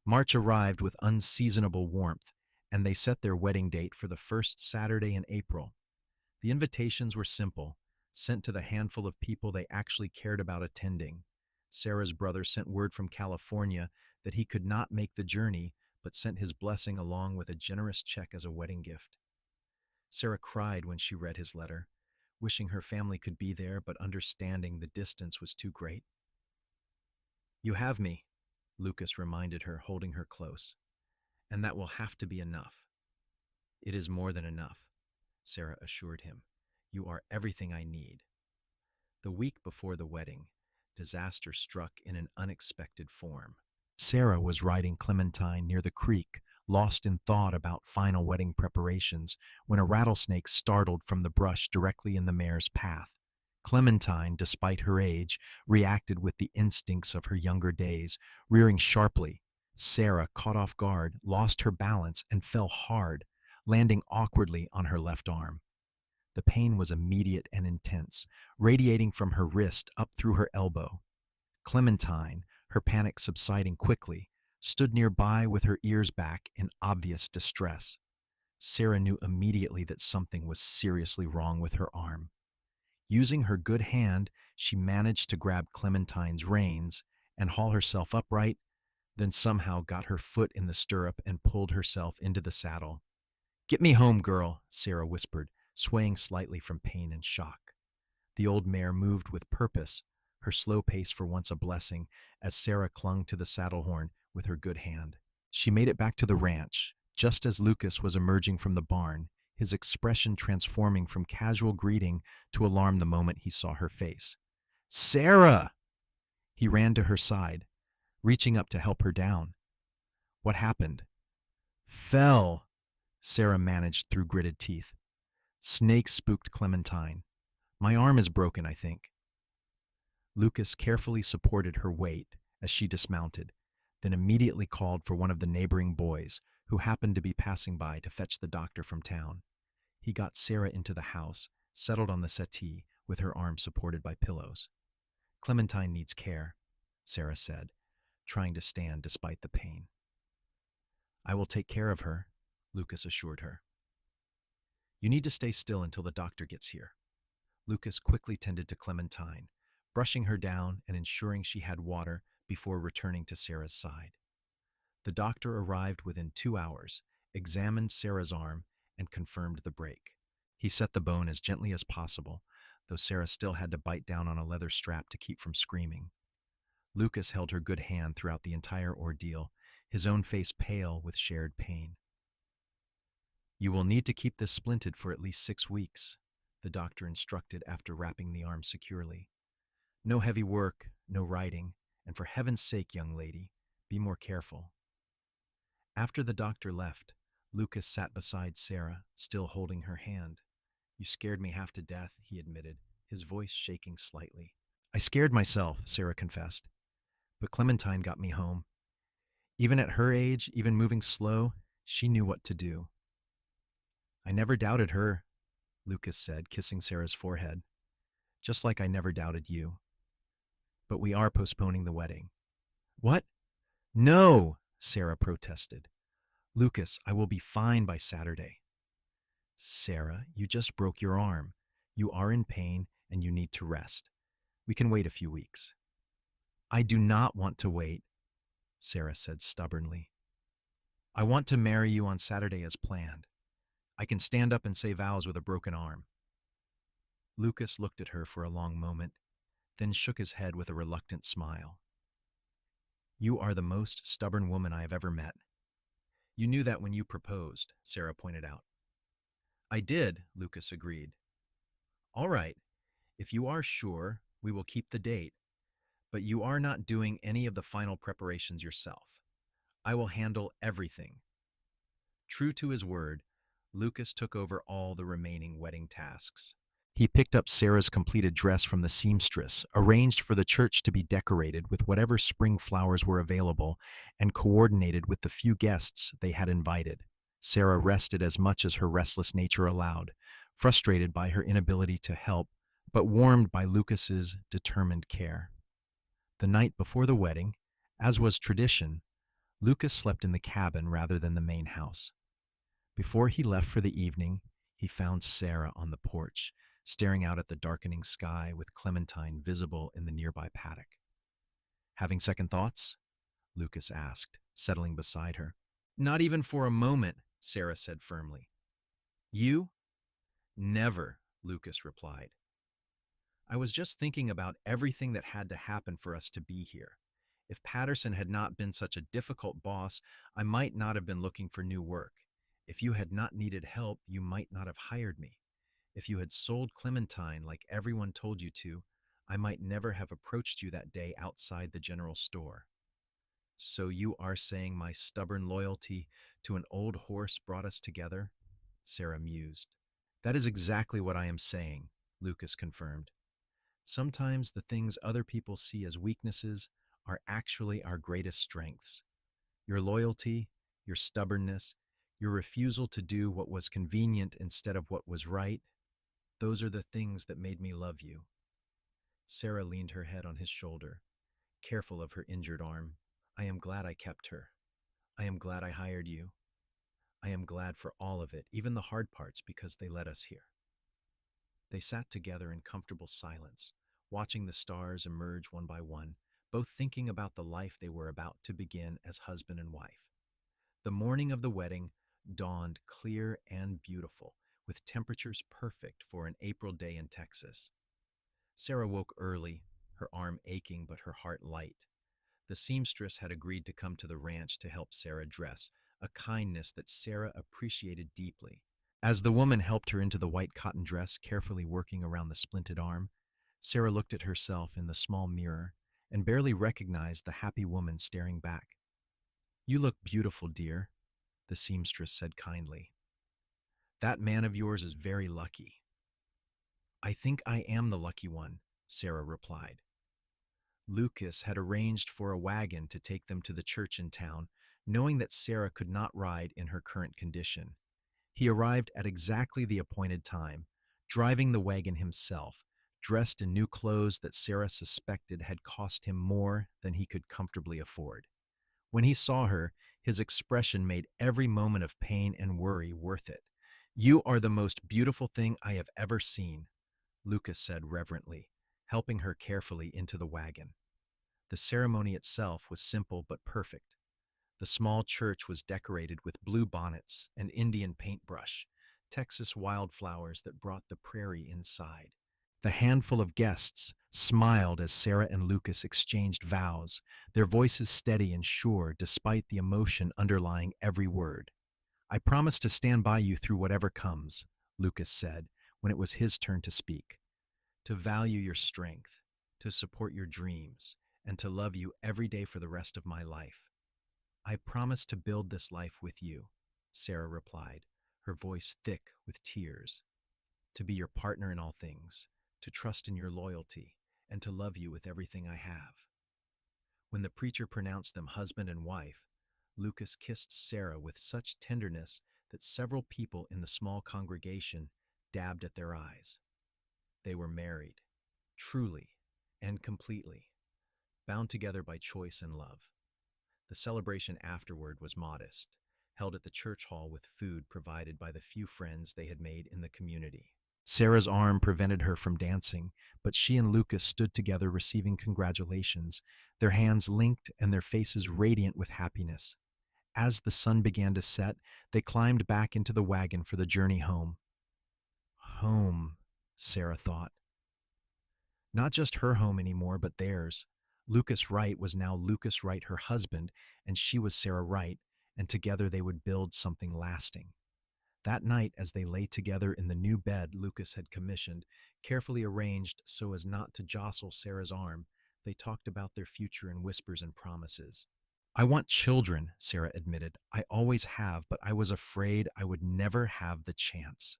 March arrived with unseasonable warmth, and they set their wedding date for the first Saturday in April. The invitations were simple, sent to the handful of people they actually cared about attending. Sarah's brother sent word from California that he could not make the journey, but sent his blessing along with a generous check as a wedding gift. Sarah cried when she read his letter, wishing her family could be there, but understanding the distance was too great. "You have me," Lucas reminded her, holding her close, "and that will have to be enough." "It is more than enough," Sarah assured him. "You are everything I need." The week before the wedding, disaster struck in an unexpected form. Sarah was riding Clementine near the creek, lost in thought about final wedding preparations, when a rattlesnake startled from the brush directly in the mare's path. Clementine, despite her age, reacted with the instincts of her younger days, rearing sharply. Sarah, caught off guard, lost her balance and fell hard, landing awkwardly on her left arm. The pain was immediate and intense, radiating from her wrist up through her elbow. Clementine, her panic subsiding quickly, stood nearby with her ears back in obvious distress. Sarah knew immediately that something was seriously wrong with her arm. Using her good hand, she managed to grab Clementine's reins and haul herself upright, then somehow got her foot in the stirrup and pulled herself into the saddle. "Get me home, girl," Sarah whispered, swaying slightly from pain and shock. The old mare moved with purpose, her slow pace for once a blessing, as Sarah clung to the saddle horn with her good hand. She made it back to the ranch, just as Lucas was emerging from the barn, his expression transforming from casual greeting to alarm the moment he saw her face. "Sarah!" He ran to her side, reaching up to help her down. "What happened?" "Fell," Sarah managed through gritted teeth. "Snake spooked Clementine. My arm is broken, I think." Lucas carefully supported her weight as she dismounted, then immediately called for one of the neighboring boys who happened to be passing by to fetch the doctor from town. He got Sarah into the house, settled on the settee with her arms supported by pillows. Clementine needs care, Sarah said, trying to stand despite the pain. I will take care of her, Lucas assured her. You need to stay still until the doctor gets here. Lucas quickly tended to Clementine, brushing her down and ensuring she had water before returning to Sarah's side. The doctor arrived within 2 hours, examined Sarah's arm, and confirmed the break. He set the bone as gently as possible, though Sarah still had to bite down on a leather strap to keep from screaming. Lucas held her good hand throughout the entire ordeal, his own face pale with shared pain. You will need to keep this splinted for at least 6 weeks, the doctor instructed after wrapping the arm securely. No heavy work, no writing, and for heaven's sake, young lady, be more careful. After the doctor left, Lucas sat beside Sarah, still holding her hand. You scared me half to death, he admitted, his voice shaking slightly. I scared myself, Sarah confessed, but Clementine got me home. Even at her age, even moving slow, she knew what to do. I never doubted her, Lucas said, kissing Sarah's forehead, just like I never doubted you. But we are postponing the wedding. What? No, Sarah protested. Lucas, I will be fine by Saturday. Sarah, you just broke your arm. You are in pain and you need to rest. We can wait a few weeks. I do not want to wait, Sarah said stubbornly. I want to marry you on Saturday as planned. I can stand up and say vows with a broken arm. Lucas looked at her for a long moment, then shook his head with a reluctant smile. You are the most stubborn woman I have ever met. You knew that when you proposed, Sarah pointed out. I did, Lucas agreed. All right, if you are sure, we will keep the date, but you are not doing any of the final preparations yourself. I will handle everything. True to his word, Lucas took over all the remaining wedding tasks. He picked up Sarah's completed dress from the seamstress, arranged for the church to be decorated with whatever spring flowers were available, and coordinated with the few guests they had invited. Sarah rested as much as her restless nature allowed, frustrated by her inability to help, but warmed by Lucas's determined care. The night before the wedding, as was tradition, Lucas slept in the cabin rather than the main house. Before he left for the evening, he found Sarah on the porch, staring out at the darkening sky with Clementine visible in the nearby paddock. Having second thoughts? Lucas asked, settling beside her. Not even for a moment, Sarah said firmly. You? Never, Lucas replied. I was just thinking about everything that had to happen for us to be here. If Patterson had not been such a difficult boss, I might not have been looking for new work. If you had not needed help, you might not have hired me. If you had sold Clementine like everyone told you to, I might never have approached you that day outside the general store. So you are saying my stubborn loyalty to an old horse brought us together? Sarah mused. That is exactly what I am saying, Lucas confirmed. Sometimes the things other people see as weaknesses are actually our greatest strengths. Your loyalty, your stubbornness, your refusal to do what was convenient instead of what was right, those are the things that made me love you. Sarah leaned her head on his shoulder, careful of her injured arm. I am glad I kept her. I am glad I hired you. I am glad for all of it, even the hard parts, because they led us here. They sat together in comfortable silence, watching the stars emerge one by one, both thinking about the life they were about to begin as husband and wife. The morning of the wedding dawned clear and beautiful, with temperatures perfect for an April day in Texas. Sarah woke early, her arm aching but her heart light. The seamstress had agreed to come to the ranch to help Sarah dress, a kindness that Sarah appreciated deeply. As the woman helped her into the white cotton dress, carefully working around the splinted arm, Sarah looked at herself in the small mirror and barely recognized the happy woman staring back. You look beautiful, dear, the seamstress said kindly. That man of yours is very lucky. I think I am the lucky one, Sarah replied. Lucas had arranged for a wagon to take them to the church in town, knowing that Sarah could not ride in her current condition. He arrived at exactly the appointed time, driving the wagon himself, dressed in new clothes that Sarah suspected had cost him more than he could comfortably afford. When he saw her, his expression made every moment of pain and worry worth it. "You are the most beautiful thing I have ever seen," Lucas said reverently, helping her carefully into the wagon. The ceremony itself was simple but perfect. The small church was decorated with blue bonnets and Indian paintbrush, Texas wildflowers that brought the prairie inside. The handful of guests smiled as Sarah and Lucas exchanged vows, their voices steady and sure despite the emotion underlying every word. "I promise to stand by you through whatever comes," Lucas said when it was his turn to speak, "to value your strength, to support your dreams, and to love you every day for the rest of my life." "I promise to build this life with you," Sarah replied, her voice thick with tears. "To be your partner in all things, to trust in your loyalty, and to love you with everything I have." When the preacher pronounced them husband and wife, Lucas kissed Sarah with such tenderness that several people in the small congregation dabbed at their eyes. They were married, truly and completely, bound together by choice and love. The celebration afterward was modest, held at the church hall with food provided by the few friends they had made in the community. Sarah's arm prevented her from dancing, but she and Lucas stood together receiving congratulations, their hands linked and their faces radiant with happiness. As the sun began to set, they climbed back into the wagon for the journey home. Home, Sarah thought. Not just her home anymore, but theirs. Lucas Wright was now Lucas Wright, her husband, and she was Sarah Wright, and together they would build something lasting. That night, as they lay together in the new bed Lucas had commissioned, carefully arranged so as not to jostle Sarah's arm, they talked about their future in whispers and promises. "I want children," Sarah admitted. "I always have, but I was afraid I would never have the chance."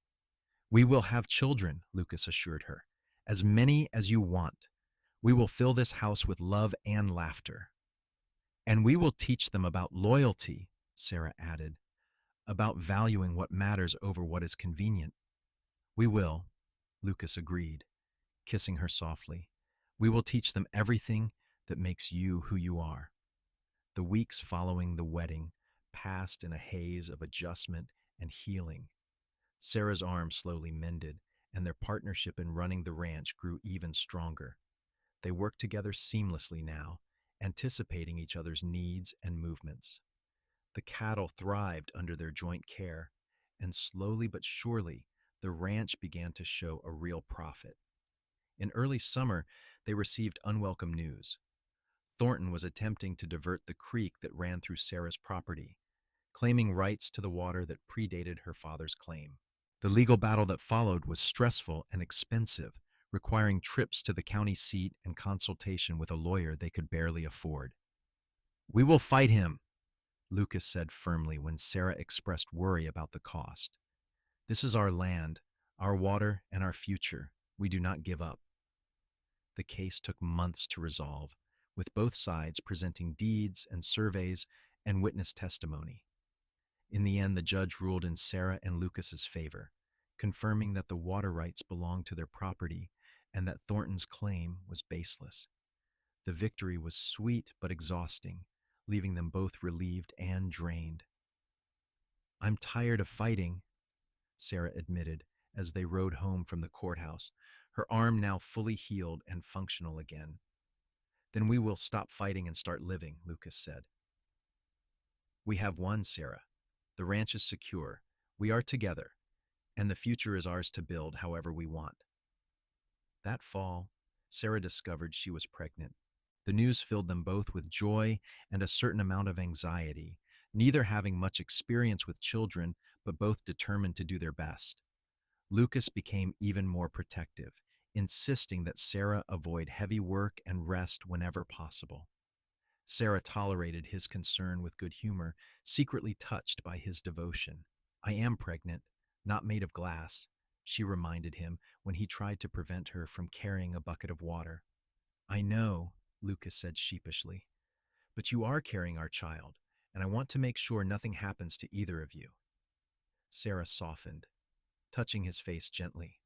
"We will have children," Lucas assured her. "As many as you want. We will fill this house with love and laughter." "And we will teach them about loyalty," Sarah added, "about valuing what matters over what is convenient." "We will," Lucas agreed, kissing her softly. "We will teach them everything that makes you who you are." The weeks following the wedding passed in a haze of adjustment and healing. Sarah's arm slowly mended, and their partnership in running the ranch grew even stronger. They worked together seamlessly now, anticipating each other's needs and movements. The cattle thrived under their joint care, and slowly but surely, the ranch began to show a real profit. In early summer, they received unwelcome news. Thornton was attempting to divert the creek that ran through Sarah's property, claiming rights to the water that predated her father's claim. The legal battle that followed was stressful and expensive, requiring trips to the county seat and consultation with a lawyer they could barely afford. "We will fight him," Lucas said firmly when Sarah expressed worry about the cost. "This is our land, our water, and our future. We do not give up." The case took months to resolve, with both sides presenting deeds and surveys and witness testimony. In the end, the judge ruled in Sarah and Lucas's favor, confirming that the water rights belonged to their property and that Thornton's claim was baseless. The victory was sweet but exhausting, leaving them both relieved and drained. "I'm tired of fighting," Sarah admitted as they rode home from the courthouse, her arm now fully healed and functional again. "Then we will stop fighting and start living," Lucas said. "We have won, Sarah. The ranch is secure. We are together, and the future is ours to build however we want." That fall, Sarah discovered she was pregnant. The news filled them both with joy and a certain amount of anxiety, neither having much experience with children, but both determined to do their best. Lucas became even more protective, insisting that Sarah avoid heavy work and rest whenever possible. Sarah tolerated his concern with good humor, secretly touched by his devotion. "I am pregnant, not made of glass," she reminded him when he tried to prevent her from carrying a bucket of water. "I know," Lucas said sheepishly, "but you are carrying our child, and I want to make sure nothing happens to either of you." Sarah softened, touching his face gently.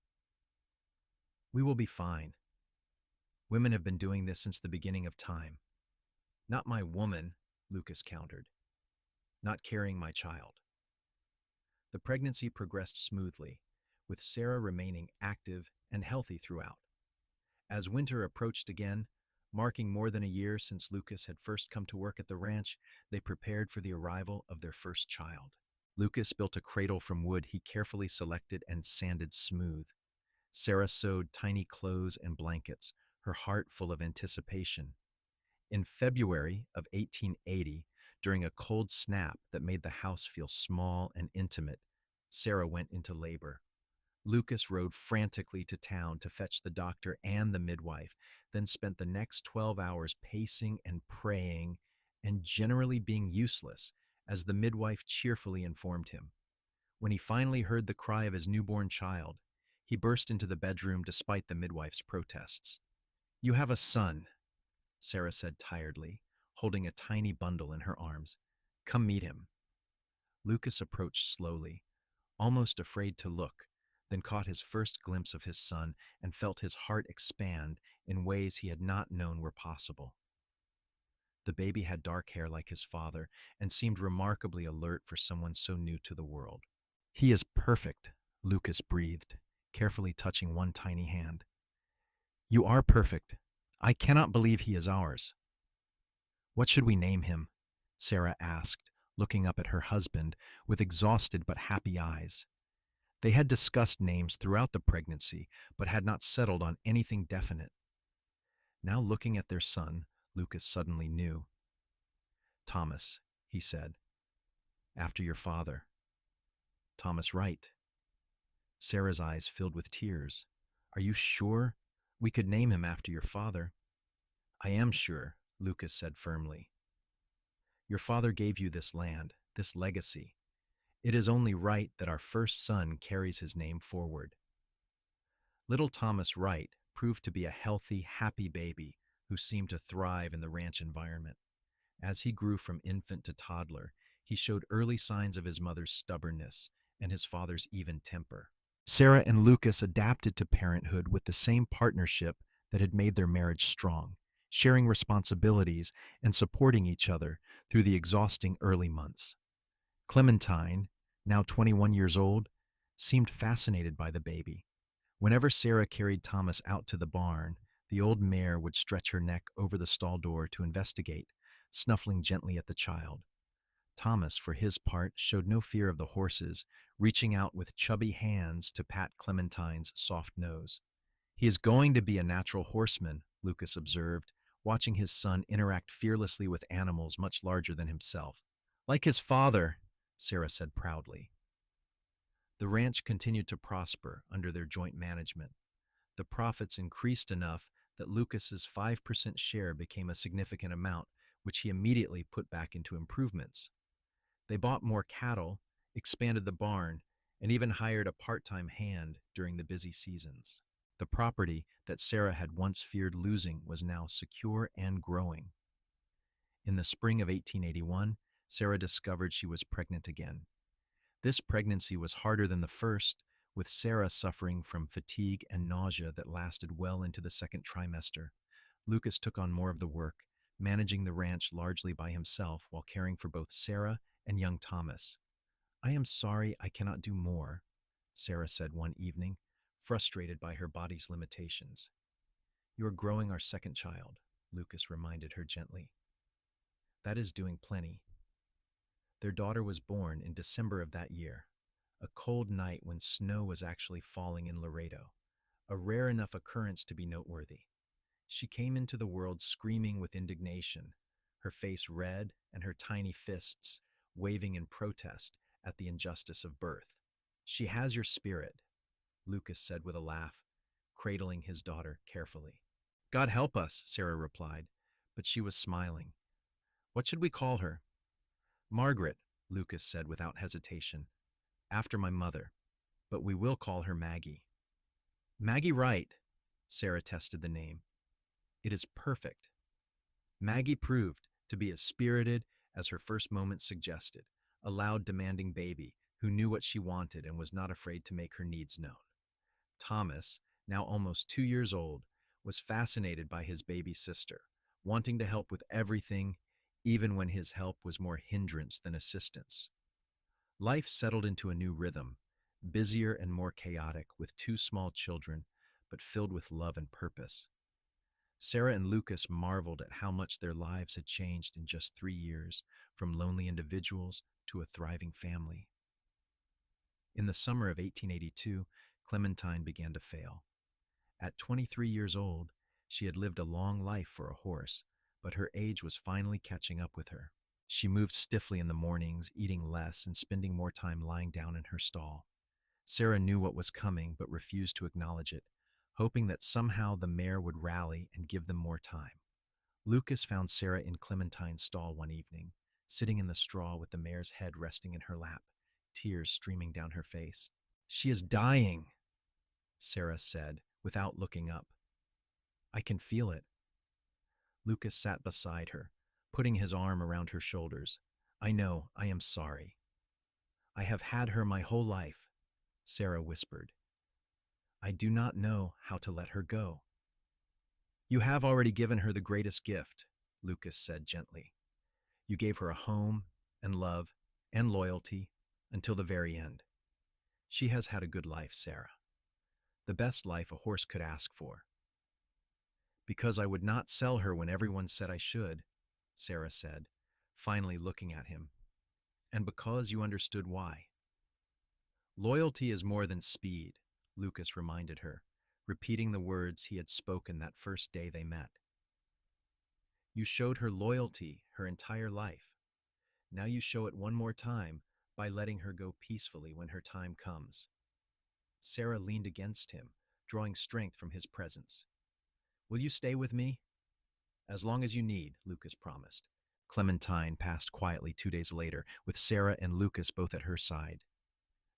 We will be fine. Women have been doing this since the beginning of time. Not my woman, Lucas countered. Not carrying my child. The pregnancy progressed smoothly, with Sarah remaining active and healthy throughout. As winter approached again, marking more than a year since Lucas had first come to work at the ranch, they prepared for the arrival of their first child. Lucas built a cradle from wood he carefully selected and sanded smooth. Sarah sewed tiny clothes and blankets, her heart full of anticipation. In February of 1880, during a cold snap that made the house feel small and intimate, Sarah went into labor. Lucas rode frantically to town to fetch the doctor and the midwife, then spent the next 12 hours pacing and praying and generally being useless, as the midwife cheerfully informed him. When he finally heard the cry of his newborn child, he burst into the bedroom despite the midwife's protests. "You have a son," Sarah said tiredly, holding a tiny bundle in her arms. "Come meet him." Lucas approached slowly, almost afraid to look, then caught his first glimpse of his son and felt his heart expand in ways he had not known were possible. The baby had dark hair like his father and seemed remarkably alert for someone so new to the world. "He is perfect," Lucas breathed, carefully touching one tiny hand. "You are perfect. I cannot believe he is ours." "What should we name him?" Sarah asked, looking up at her husband with exhausted but happy eyes. They had discussed names throughout the pregnancy, but had not settled on anything definite. Now looking at their son, Lucas suddenly knew. "Thomas," he said, "after your father." "Thomas Wright." Sarah's eyes filled with tears. "Are you sure? We could name him after your father." "I am sure," Lucas said firmly. "Your father gave you this land, this legacy. It is only right that our first son carries his name forward." Little Thomas Wright proved to be a healthy, happy baby who seemed to thrive in the ranch environment. As he grew from infant to toddler, he showed early signs of his mother's stubbornness and his father's even temper. Sarah and Lucas adapted to parenthood with the same partnership that had made their marriage strong, sharing responsibilities and supporting each other through the exhausting early months. Clementine, now 21 years old, seemed fascinated by the baby. Whenever Sarah carried Thomas out to the barn, the old mare would stretch her neck over the stall door to investigate, snuffling gently at the child. Thomas, for his part, showed no fear of the horses, reaching out with chubby hands to pat Clementine's soft nose. "He is going to be a natural horseman," Lucas observed, watching his son interact fearlessly with animals much larger than himself. "Like his father," Sarah said proudly. The ranch continued to prosper under their joint management. The profits increased enough that Lucas's 5% share became a significant amount, which he immediately put back into improvements. They bought more cattle, expanded the barn, and even hired a part-time hand during the busy seasons. The property that Sarah had once feared losing was now secure and growing. In the spring of 1881, Sarah discovered she was pregnant again. This pregnancy was harder than the first, with Sarah suffering from fatigue and nausea that lasted well into the second trimester. Lucas took on more of the work, managing the ranch largely by himself while caring for both Sarah and young Thomas. "I am sorry I cannot do more," Sarah said one evening, frustrated by her body's limitations. "You are growing our second child," Lucas reminded her gently. "That is doing plenty." Their daughter was born in December of that year, a cold night when snow was actually falling in Laredo, a rare enough occurrence to be noteworthy. She came into the world screaming with indignation, her face red and her tiny fists waving in protest at the injustice of birth. "She has your spirit," Lucas said with a laugh, cradling his daughter carefully. "God help us," Sarah replied, but she was smiling. "What should we call her?" "Margaret," Lucas said without hesitation, "after my mother, but we will call her Maggie." "Maggie Wright," Sarah tested the name. "It is perfect." Maggie proved to be as spirited as her first moment suggested, a loud, demanding baby who knew what she wanted and was not afraid to make her needs known. Thomas, now almost 2 years old, was fascinated by his baby sister, wanting to help with everything, even when his help was more hindrance than assistance. Life settled into a new rhythm, busier and more chaotic, with two small children, but filled with love and purpose. Sarah and Lucas marveled at how much their lives had changed in just 3 years, from lonely individuals to a thriving family. In the summer of 1882, Clementine began to fail. At 23 years old, she had lived a long life for a horse, but her age was finally catching up with her. She moved stiffly in the mornings, eating less and spending more time lying down in her stall. Sarah knew what was coming, but refused to acknowledge it, hoping that somehow the mare would rally and give them more time. Lucas found Sarah in Clementine's stall one evening, sitting in the straw with the mare's head resting in her lap, tears streaming down her face. "She is dying," Sarah said, without looking up. "I can feel it." Lucas sat beside her, putting his arm around her shoulders. "I know, I am sorry." "I have had her my whole life," Sarah whispered. "I do not know how to let her go." "You have already given her the greatest gift," Lucas said gently. "You gave her a home and love and loyalty until the very end. She has had a good life, Sarah. The best life a horse could ask for." "Because I would not sell her when everyone said I should," Sarah said, finally looking at him. "And because you understood why." "Loyalty is more than speed," Lucas reminded her, repeating the words he had spoken that first day they met. "You showed her loyalty her entire life. Now you show it one more time by letting her go peacefully when her time comes." Sarah leaned against him, drawing strength from his presence. "Will you stay with me?" "As long as you need," Lucas promised. Clementine passed quietly 2 days later, with Sarah and Lucas both at her side.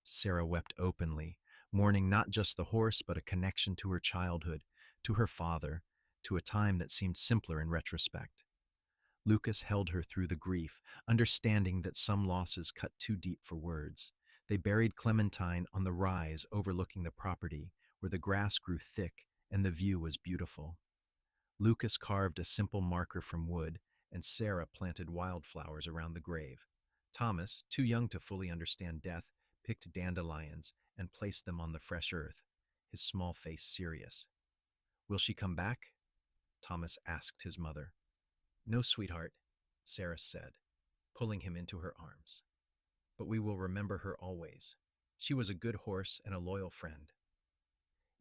Sarah wept openly, mourning not just the horse, but a connection to her childhood, to her father, to a time that seemed simpler in retrospect. Lucas held her through the grief, understanding that some losses cut too deep for words. They buried Clementine on the rise overlooking the property, where the grass grew thick and the view was beautiful. Lucas carved a simple marker from wood, and Sarah planted wildflowers around the grave. Thomas, too young to fully understand death, picked dandelions and placed them on the fresh earth, his small face serious. "Will she come back?" Thomas asked his mother. "No, sweetheart," Sarah said, pulling him into her arms. "But we will remember her always. She was a good horse and a loyal friend."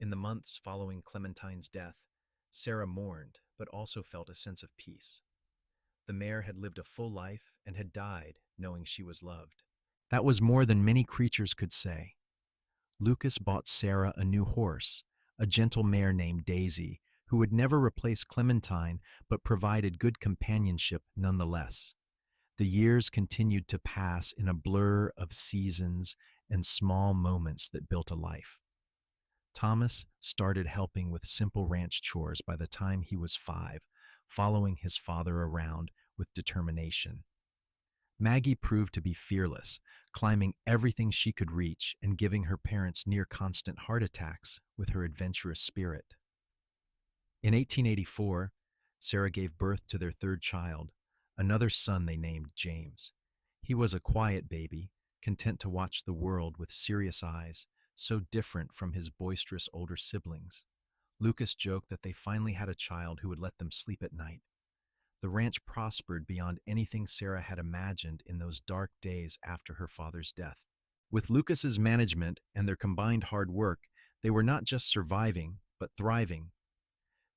In the months following Clementine's death, Sarah mourned, but also felt a sense of peace. The mare had lived a full life and had died knowing she was loved. That was more than many creatures could say. Lucas bought Sarah a new horse, a gentle mare named Daisy, who would never replace Clementine but provided good companionship nonetheless. The years continued to pass in a blur of seasons and small moments that built a life. Thomas started helping with simple ranch chores by the time he was 5, following his father around with determination. Maggie proved to be fearless, climbing everything she could reach and giving her parents near constant heart attacks with her adventurous spirit. In 1884, Sarah gave birth to their third child, another son they named James. He was a quiet baby, content to watch the world with serious eyes, so different from his boisterous older siblings. Lucas joked that they finally had a child who would let them sleep at night. The ranch prospered beyond anything Sarah had imagined in those dark days after her father's death. With Lucas's management and their combined hard work, they were not just surviving, but thriving.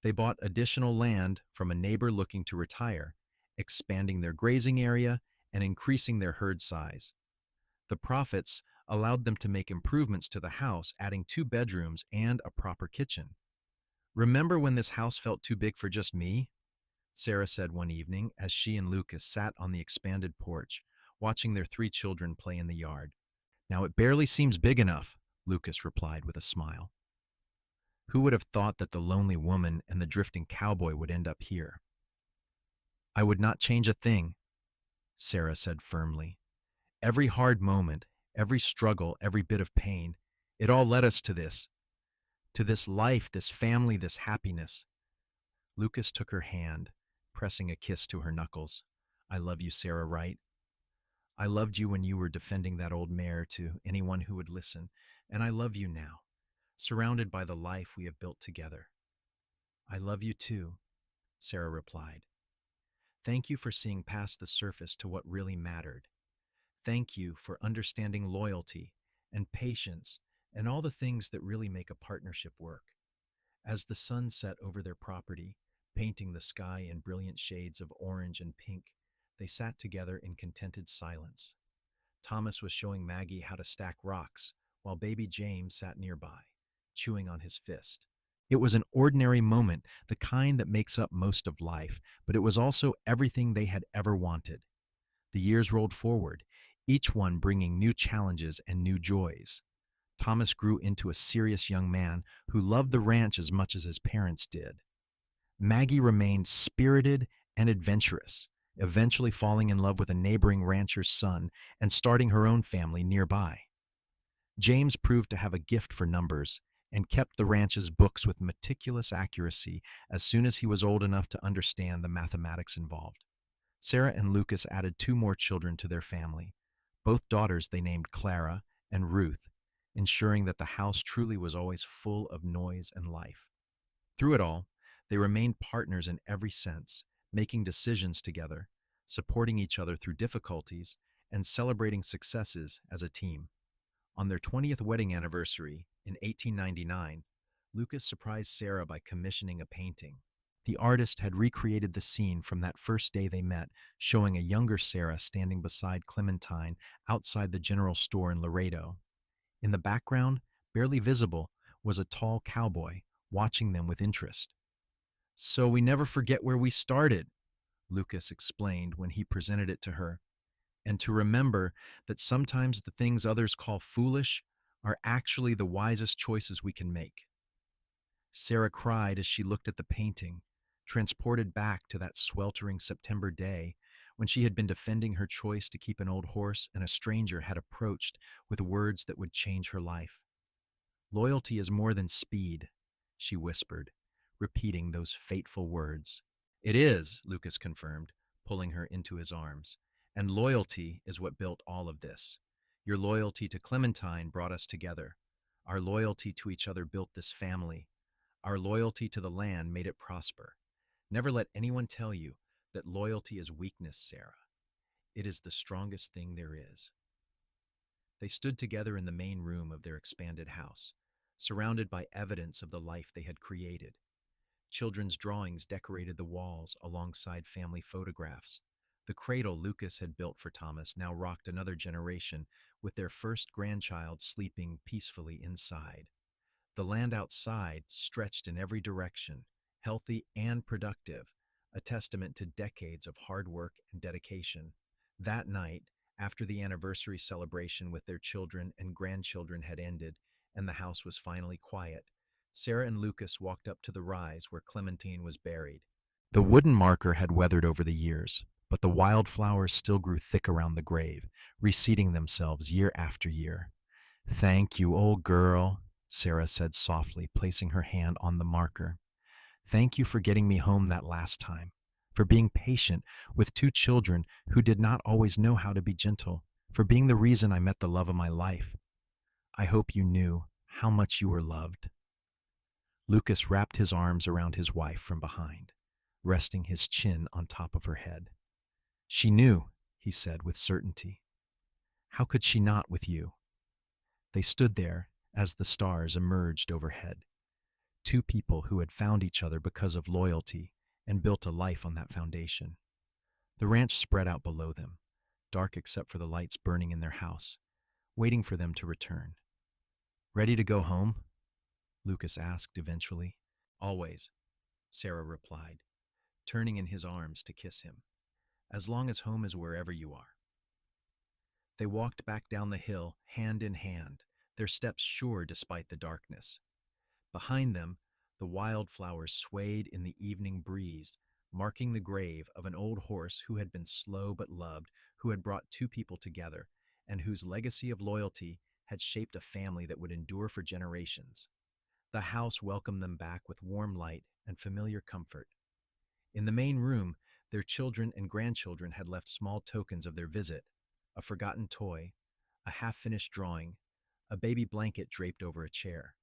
They bought additional land from a neighbor looking to retire, expanding their grazing area and increasing their herd size. The profits allowed them to make improvements to the house, adding 2 bedrooms and a proper kitchen. "Remember when this house felt too big for just me?" Sarah said one evening as she and Lucas sat on the expanded porch, watching their 3 children play in the yard. "Now it barely seems big enough," Lucas replied with a smile. "Who would have thought that the lonely woman and the drifting cowboy would end up here?" "I would not change a thing," Sarah said firmly. "Every hard moment every struggle, every bit of pain, it all led us to this life, this family, this happiness. Lucas took her hand, pressing a kiss to her knuckles. I love you, Sarah Wright. I loved you when you were defending that old mare to anyone who would listen, and I love you now, surrounded by the life we have built together. I love you too, Sarah replied. Thank you for seeing past the surface to what really mattered. Thank you for understanding loyalty and patience and all the things that really make a partnership work. As the sun set over their property, painting the sky in brilliant shades of orange and pink, they sat together in contented silence. Thomas was showing Maggie how to stack rocks, while baby James sat nearby, chewing on his fist. It was an ordinary moment, the kind that makes up most of life, but it was also everything they had ever wanted. The years rolled forward, each one bringing new challenges and new joys. Thomas grew into a serious young man who loved the ranch as much as his parents did. Maggie remained spirited and adventurous, eventually falling in love with a neighboring rancher's son and starting her own family nearby. James proved to have a gift for numbers and kept the ranch's books with meticulous accuracy as soon as he was old enough to understand the mathematics involved. Sarah and Lucas added two more children to their family. Both daughters they named Clara and Ruth, ensuring that the house truly was always full of noise and life. Through it all, they remained partners in every sense, making decisions together, supporting each other through difficulties, and celebrating successes as a team. On their 20th wedding anniversary in 1899, Lucas surprised Sarah by commissioning a painting. The artist had recreated the scene from that first day they met, showing a younger Sarah standing beside Clementine outside the general store in Laredo. In the background, barely visible, was a tall cowboy watching them with interest. So we never forget where we started, Lucas explained when he presented it to her, and to remember that sometimes the things others call foolish are actually the wisest choices we can make. Sarah cried as she looked at the painting, transported back to that sweltering September day when she had been defending her choice to keep an old horse and a stranger had approached with words that would change her life. Loyalty is more than speed, she whispered, repeating those fateful words. It is, Lucas confirmed, pulling her into his arms. And loyalty is what built all of this. Your loyalty to Clementine brought us together. Our loyalty to each other built this family. Our loyalty to the land made it prosper. Never let anyone tell you that loyalty is weakness, Sarah. It is the strongest thing there is. They stood together in the main room of their expanded house, surrounded by evidence of the life they had created. Children's drawings decorated the walls alongside family photographs. The cradle Lucas had built for Thomas now rocked another generation, with their first grandchild sleeping peacefully inside. The land outside stretched in every direction, healthy and productive, a testament to decades of hard work and dedication. That night, after the anniversary celebration with their children and grandchildren had ended, and the house was finally quiet, Sarah and Lucas walked up to the rise where Clementine was buried. The wooden marker had weathered over the years, but the wildflowers still grew thick around the grave, reseeding themselves year after year. Thank you, old girl, Sarah said softly, placing her hand on the marker. Thank you for getting me home that last time, for being patient with two children who did not always know how to be gentle, for being the reason I met the love of my life. I hope you knew how much you were loved. Lucas wrapped his arms around his wife from behind, resting his chin on top of her head. She knew, he said with certainty. How could she not with you? They stood there as the stars emerged overhead. Two people who had found each other because of loyalty and built a life on that foundation. The ranch spread out below them, dark except for the lights burning in their house, waiting for them to return. Ready to go home? Lucas asked eventually. Always, Sarah replied, turning in his arms to kiss him. As long as home is wherever you are. They walked back down the hill, hand in hand, their steps sure despite the darkness. Behind them, the wildflowers swayed in the evening breeze, marking the grave of an old horse who had been slow but loved, who had brought two people together, and whose legacy of loyalty had shaped a family that would endure for generations. The house welcomed them back with warm light and familiar comfort. In the main room, their children and grandchildren had left small tokens of their visit: a forgotten toy, a half-finished drawing, a baby blanket draped over a chair.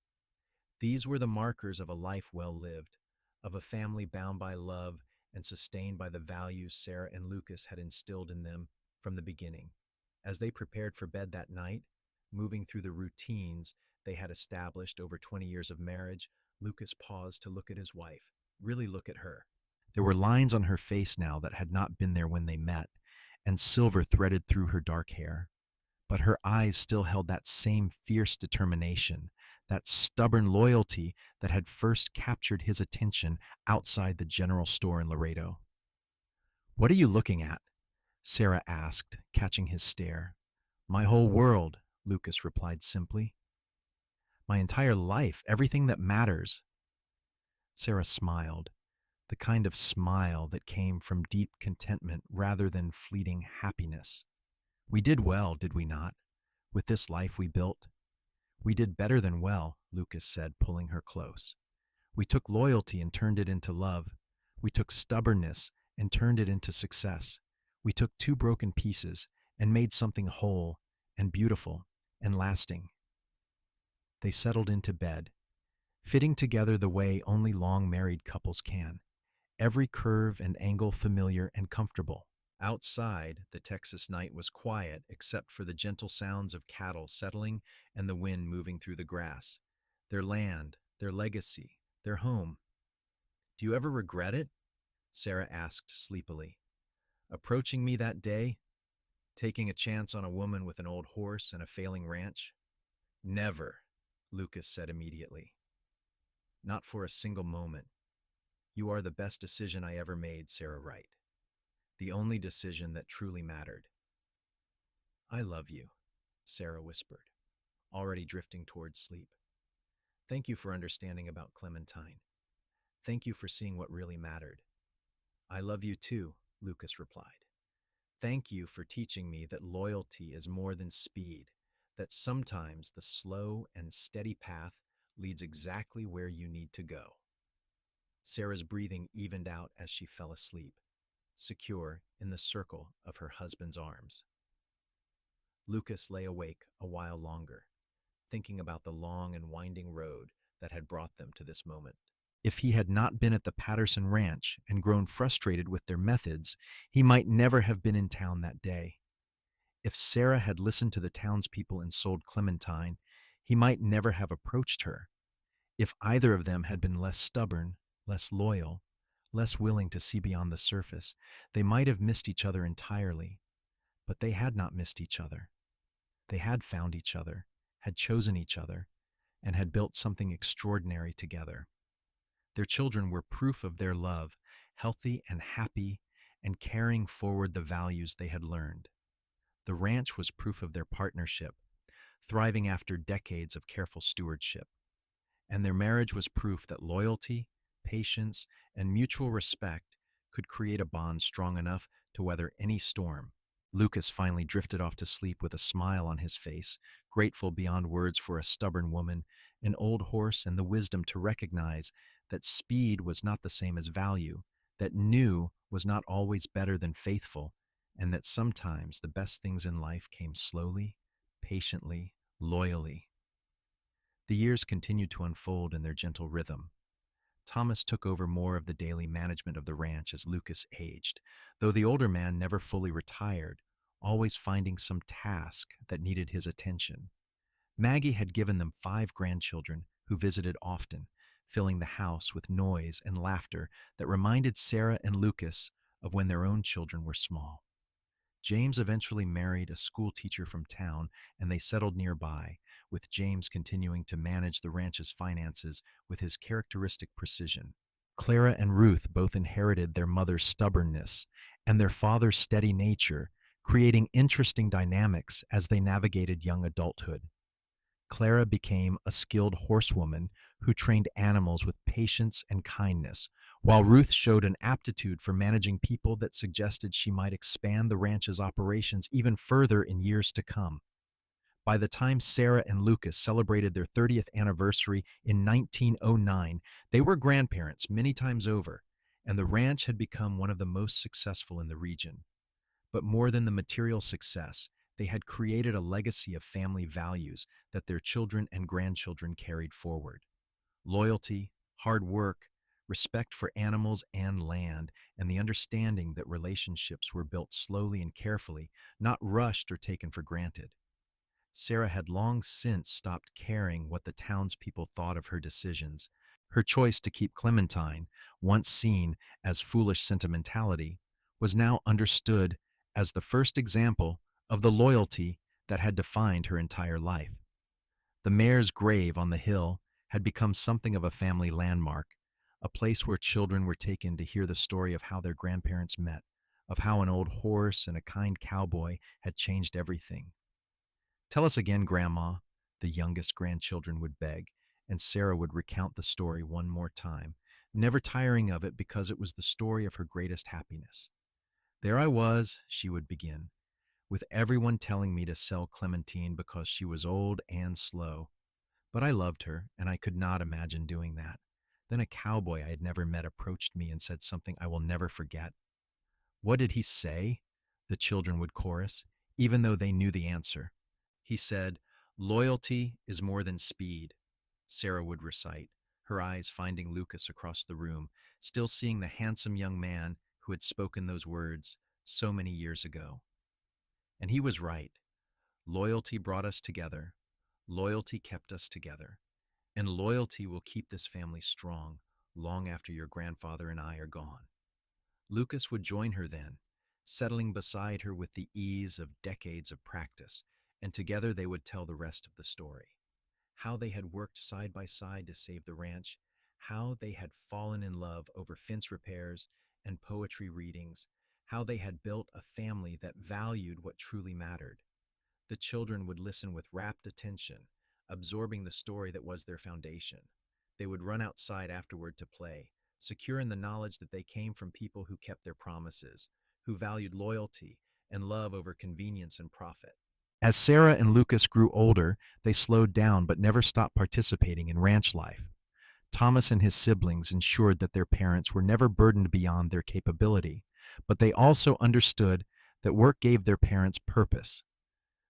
These were the markers of a life well lived, of a family bound by love and sustained by the values Sarah and Lucas had instilled in them from the beginning. As they prepared for bed that night, moving through the routines they had established over 20 years of marriage, Lucas paused to look at his wife, really look at her. There were lines on her face now that had not been there when they met, and silver threaded through her dark hair. But her eyes still held that same fierce determination, that stubborn loyalty that had first captured his attention outside the general store in Laredo. "What are you looking at?" Sarah asked, catching his stare. "My whole world," Lucas replied simply. "My entire life, everything that matters." Sarah smiled, the kind of smile that came from deep contentment rather than fleeting happiness. "We did well, did we not, with this life we built?" "We did better than well," Lucas said, pulling her close. "We took loyalty and turned it into love. We took stubbornness and turned it into success. We took two broken pieces and made something whole and beautiful and lasting." They settled into bed, fitting together the way only long married couples can, every curve and angle familiar and comfortable. Outside, the Texas night was quiet except for the gentle sounds of cattle settling and the wind moving through the grass. Their land, their legacy, their home. "Do you ever regret it?" Sarah asked sleepily. "Approaching me that day, taking a chance on a woman with an old horse and a failing ranch?" "Never," Lucas said immediately. "Not for a single moment. You are the best decision I ever made, Sarah Wright. The only decision that truly mattered." "I love you," Sarah whispered, already drifting towards sleep. "Thank you for understanding about Clementine. Thank you for seeing what really mattered." "I love you too," Lucas replied. "Thank you for teaching me that loyalty is more than speed, that sometimes the slow and steady path leads exactly where you need to go." Sarah's breathing evened out as she fell asleep, secure in the circle of her husband's arms. Lucas lay awake a while longer, thinking about the long and winding road that had brought them to this moment. If he had not been at the Patterson Ranch and grown frustrated with their methods, he might never have been in town that day. If Sarah had listened to the townspeople and sold Clementine, he might never have approached her. If either of them had been less stubborn, less loyal, less willing to see beyond the surface, they might have missed each other entirely. But they had not missed each other. They had found each other, had chosen each other, and had built something extraordinary together. Their children were proof of their love, healthy and happy, and carrying forward the values they had learned. The ranch was proof of their partnership, thriving after decades of careful stewardship. And their marriage was proof that loyalty, patience, and mutual respect could create a bond strong enough to weather any storm. Lucas finally drifted off to sleep with a smile on his face, grateful beyond words for a stubborn woman, an old horse, and the wisdom to recognize that speed was not the same as value, that new was not always better than faithful, and that sometimes the best things in life came slowly, patiently, loyally. The years continued to unfold in their gentle rhythm. Thomas took over more of the daily management of the ranch as Lucas aged, though the older man never fully retired, always finding some task that needed his attention. Maggie had given them 5 grandchildren who visited often, filling the house with noise and laughter that reminded Sarah and Lucas of when their own children were small. James eventually married a school teacher from town, and they settled nearby, with James continuing to manage the ranch's finances with his characteristic precision. Clara and Ruth both inherited their mother's stubbornness and their father's steady nature, creating interesting dynamics as they navigated young adulthood. Clara became a skilled horsewoman who trained animals with patience and kindness, while Ruth showed an aptitude for managing people that suggested she might expand the ranch's operations even further in years to come. By the time Sarah and Lucas celebrated their 30th anniversary in 1909, they were grandparents many times over, and the ranch had become one of the most successful in the region. But more than the material success, they had created a legacy of family values that their children and grandchildren carried forward. Loyalty, hard work, respect for animals and land, and the understanding that relationships were built slowly and carefully, not rushed or taken for granted. Sarah had long since stopped caring what the townspeople thought of her decisions. Her choice to keep Clementine, once seen as foolish sentimentality, was now understood as the first example of the loyalty that had defined her entire life. The mayor's grave on the hill had become something of a family landmark, a place where children were taken to hear the story of how their grandparents met, of how an old horse and a kind cowboy had changed everything. "Tell us again, Grandma," the youngest grandchildren would beg, and Sarah would recount the story one more time, never tiring of it because it was the story of her greatest happiness. "There I was," she would begin, "with everyone telling me to sell Clementine because she was old and slow. But I loved her, and I could not imagine doing that. Then a cowboy I had never met approached me and said something I will never forget." "What did he say?" the children would chorus, even though they knew the answer. "He said, 'Loyalty is more than speed,'" Sarah would recite, her eyes finding Lucas across the room, still seeing the handsome young man who had spoken those words so many years ago. And he was right. Loyalty brought us together. Loyalty kept us together. And loyalty will keep this family strong long after your grandfather and I are gone. Lucas would join her then, settling beside her with the ease of decades of practice, and together they would tell the rest of the story. How they had worked side by side to save the ranch, how they had fallen in love over fence repairs and poetry readings, how they had built a family that valued what truly mattered. The children would listen with rapt attention, absorbing the story that was their foundation. They would run outside afterward to play, secure in the knowledge that they came from people who kept their promises, who valued loyalty and love over convenience and profit. As Sarah and Lucas grew older, they slowed down but never stopped participating in ranch life. Thomas and his siblings ensured that their parents were never burdened beyond their capability, but they also understood that work gave their parents purpose.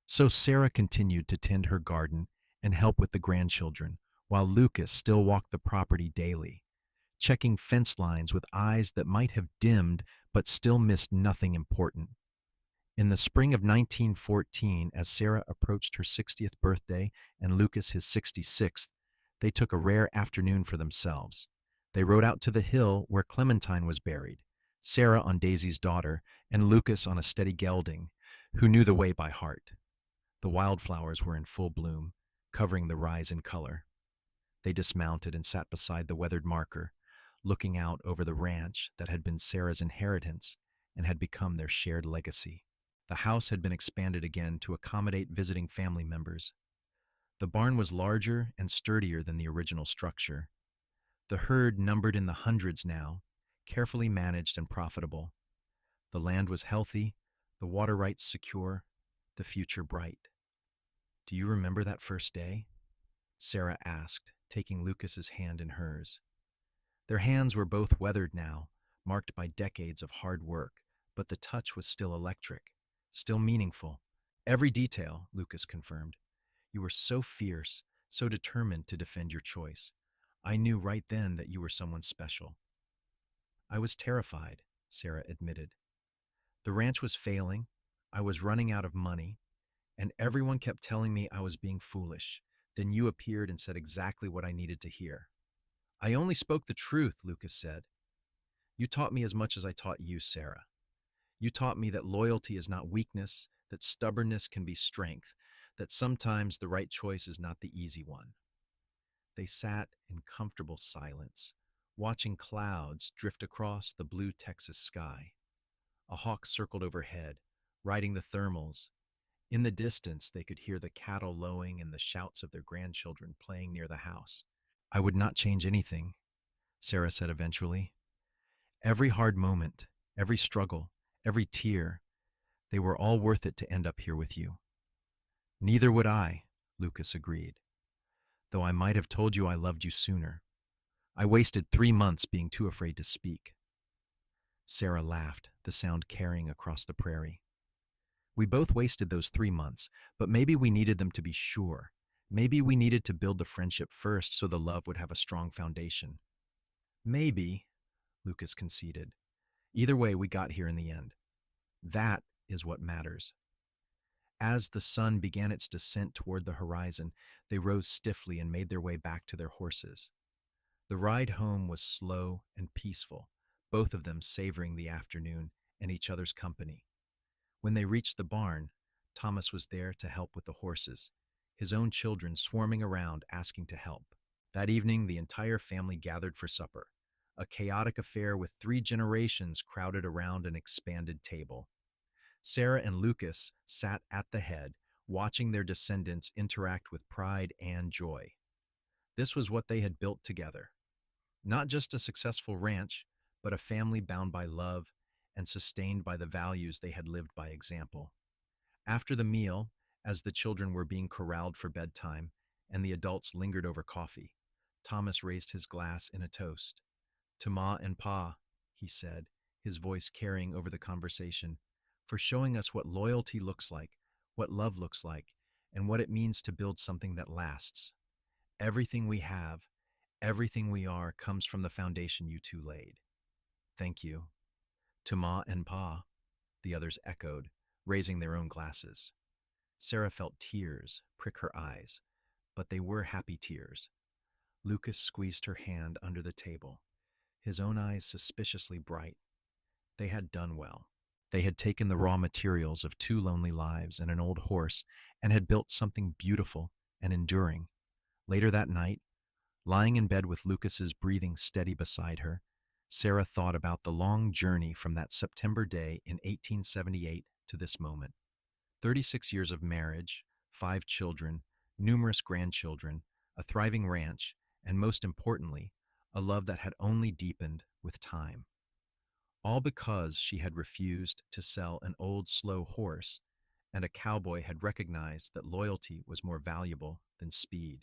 So Sarah continued to tend her garden and help with the grandchildren, while Lucas still walked the property daily, checking fence lines with eyes that might have dimmed but still missed nothing important. In the spring of 1914, as Sarah approached her 60th birthday and Lucas his 66th, they took a rare afternoon for themselves. They rode out to the hill where Clementine was buried, Sarah on Daisy's daughter, and Lucas on a steady gelding, who knew the way by heart. The wildflowers were in full bloom, covering the rise in color. They dismounted and sat beside the weathered marker, looking out over the ranch that had been Sarah's inheritance and had become their shared legacy. The house had been expanded again to accommodate visiting family members. The barn was larger and sturdier than the original structure. The herd numbered in the hundreds now, carefully managed and profitable. The land was healthy, the water rights secure, the future bright. "Do you remember that first day?" Sarah asked, taking Lucas's hand in hers. Their hands were both weathered now, marked by decades of hard work, but the touch was still electric, still meaningful. "Every detail," Lucas confirmed. "You were so fierce, so determined to defend your choice. I knew right then that you were someone special." "I was terrified," Sarah admitted. "The ranch was failing, I was running out of money, and everyone kept telling me I was being foolish. Then you appeared and said exactly what I needed to hear." "I only spoke the truth," Lucas said. "You taught me as much as I taught you, Sarah. You taught me that loyalty is not weakness, that stubbornness can be strength, that sometimes the right choice is not the easy one." They sat in comfortable silence, watching clouds drift across the blue Texas sky. A hawk circled overhead, riding the thermals. In the distance, they could hear the cattle lowing and the shouts of their grandchildren playing near the house. "I would not change anything," Sarah said eventually. Every hard moment, every struggle, every tear, they were all worth it to end up here with you. Neither would I, Lucas agreed, though I might have told you I loved you sooner. I wasted 3 months being too afraid to speak. Sarah laughed, the sound carrying across the prairie. We both wasted those 3 months, but maybe we needed them to be sure. Maybe we needed to build the friendship first so the love would have a strong foundation. Maybe, Lucas conceded. Either way, we got here in the end. That is what matters. As the sun began its descent toward the horizon, they rose stiffly and made their way back to their horses. The ride home was slow and peaceful, both of them savoring the afternoon and each other's company. When they reached the barn, Thomas was there to help with the horses, his own children swarming around asking to help. That evening, the entire family gathered for supper, a chaotic affair with 3 generations crowded around an expanded table. Sarah and Lucas sat at the head, watching their descendants interact with pride and joy. This was what they had built together. Not just a successful ranch, but a family bound by love and sustained by the values they had lived by example. After the meal, as the children were being corralled for bedtime and the adults lingered over coffee, Thomas raised his glass in a toast. To Ma and Pa, he said, his voice carrying over the conversation, for showing us what loyalty looks like, what love looks like, and what it means to build something that lasts. Everything we have, everything we are comes from the foundation you two laid. Thank you. To Ma and Pa, the others echoed, raising their own glasses. Sarah felt tears prick her eyes, but they were happy tears. Lucas squeezed her hand under the table, his own eyes suspiciously bright. They had done well. They had taken the raw materials of 2 lonely lives and an old horse and had built something beautiful and enduring. Later that night, lying in bed with Lucas's breathing steady beside her, Sarah thought about the long journey from that September day in 1878 to this moment. 36 years of marriage, 5 children, numerous grandchildren, a thriving ranch, and most importantly, a love that had only deepened with time. All because she had refused to sell an old, slow horse, and a cowboy had recognized that loyalty was more valuable than speed.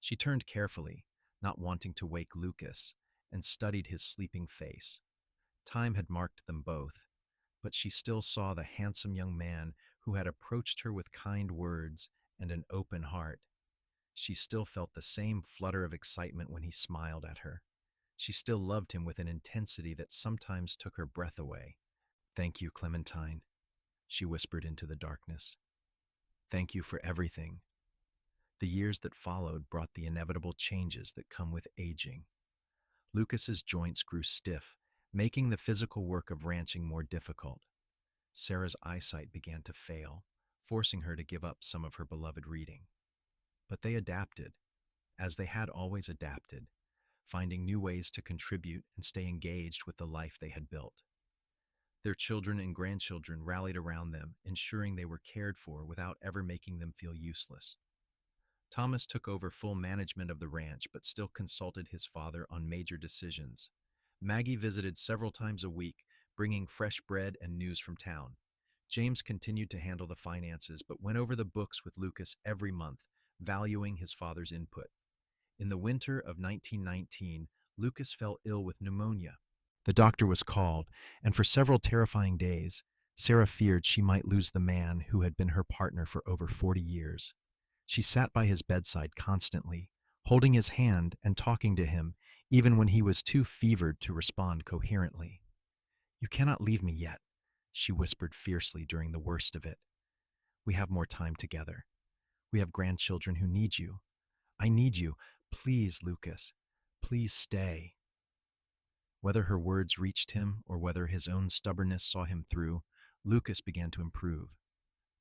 She turned carefully, not wanting to wake Lucas, and studied his sleeping face. Time had marked them both, but she still saw the handsome young man who had approached her with kind words and an open heart. She still felt the same flutter of excitement when he smiled at her. She still loved him with an intensity that sometimes took her breath away. "Thank you, Clementine," she whispered into the darkness. "Thank you for everything." The years that followed brought the inevitable changes that come with aging. Lucas's joints grew stiff, making the physical work of ranching more difficult. Sarah's eyesight began to fail, forcing her to give up some of her beloved reading. But they adapted, as they had always adapted, finding new ways to contribute and stay engaged with the life they had built. Their children and grandchildren rallied around them, ensuring they were cared for without ever making them feel useless. Thomas took over full management of the ranch, but still consulted his father on major decisions. Maggie visited several times a week, bringing fresh bread and news from town. James continued to handle the finances, but went over the books with Lucas every month, valuing his father's input. In the winter of 1919, Lucas fell ill with pneumonia. The doctor was called, and for several terrifying days, Sarah feared she might lose the man who had been her partner for over 40 years. She sat by his bedside constantly, holding his hand and talking to him, even when he was too fevered to respond coherently. "You cannot leave me yet," she whispered fiercely during the worst of it. "We have more time together. We have grandchildren who need you. I need you. Please, Lucas, please stay." Whether her words reached him or whether his own stubbornness saw him through, Lucas began to improve.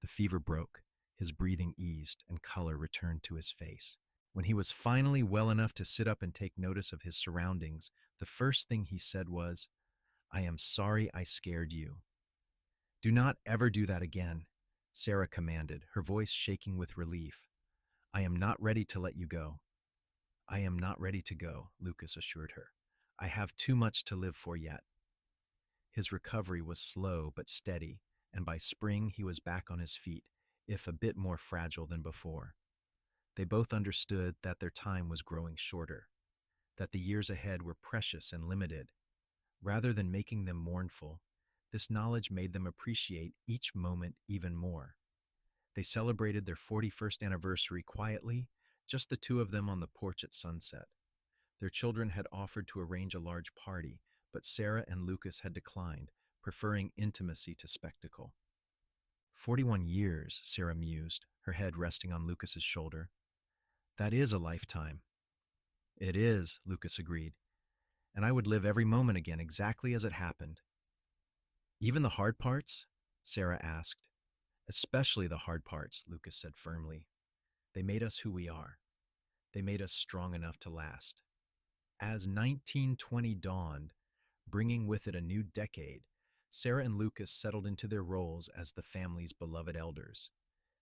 The fever broke, his breathing eased, and color returned to his face. When he was finally well enough to sit up and take notice of his surroundings, the first thing he said was, "I am sorry I scared you." "Do not ever do that again," Sarah commanded, her voice shaking with relief. "I am not ready to let you go." "I am not ready to go," Lucas assured her. I have too much to live for yet. His recovery was slow but steady, and by spring he was back on his feet, if a bit more fragile than before. They both understood that their time was growing shorter, that the years ahead were precious and limited. Rather than making them mournful, this knowledge made them appreciate each moment even more. They celebrated their 41st anniversary quietly, just the two of them on the porch at sunset. Their children had offered to arrange a large party, but Sarah and Lucas had declined, preferring intimacy to spectacle. 41 years, Sarah mused, her head resting on Lucas's shoulder. That is a lifetime. It is, Lucas agreed, and I would live every moment again exactly as it happened. Even the hard parts? Sarah asked. Especially the hard parts, Lucas said firmly. They made us who we are. They made us strong enough to last. As 1920 dawned, bringing with it a new decade, Sarah and Lucas settled into their roles as the family's beloved elders.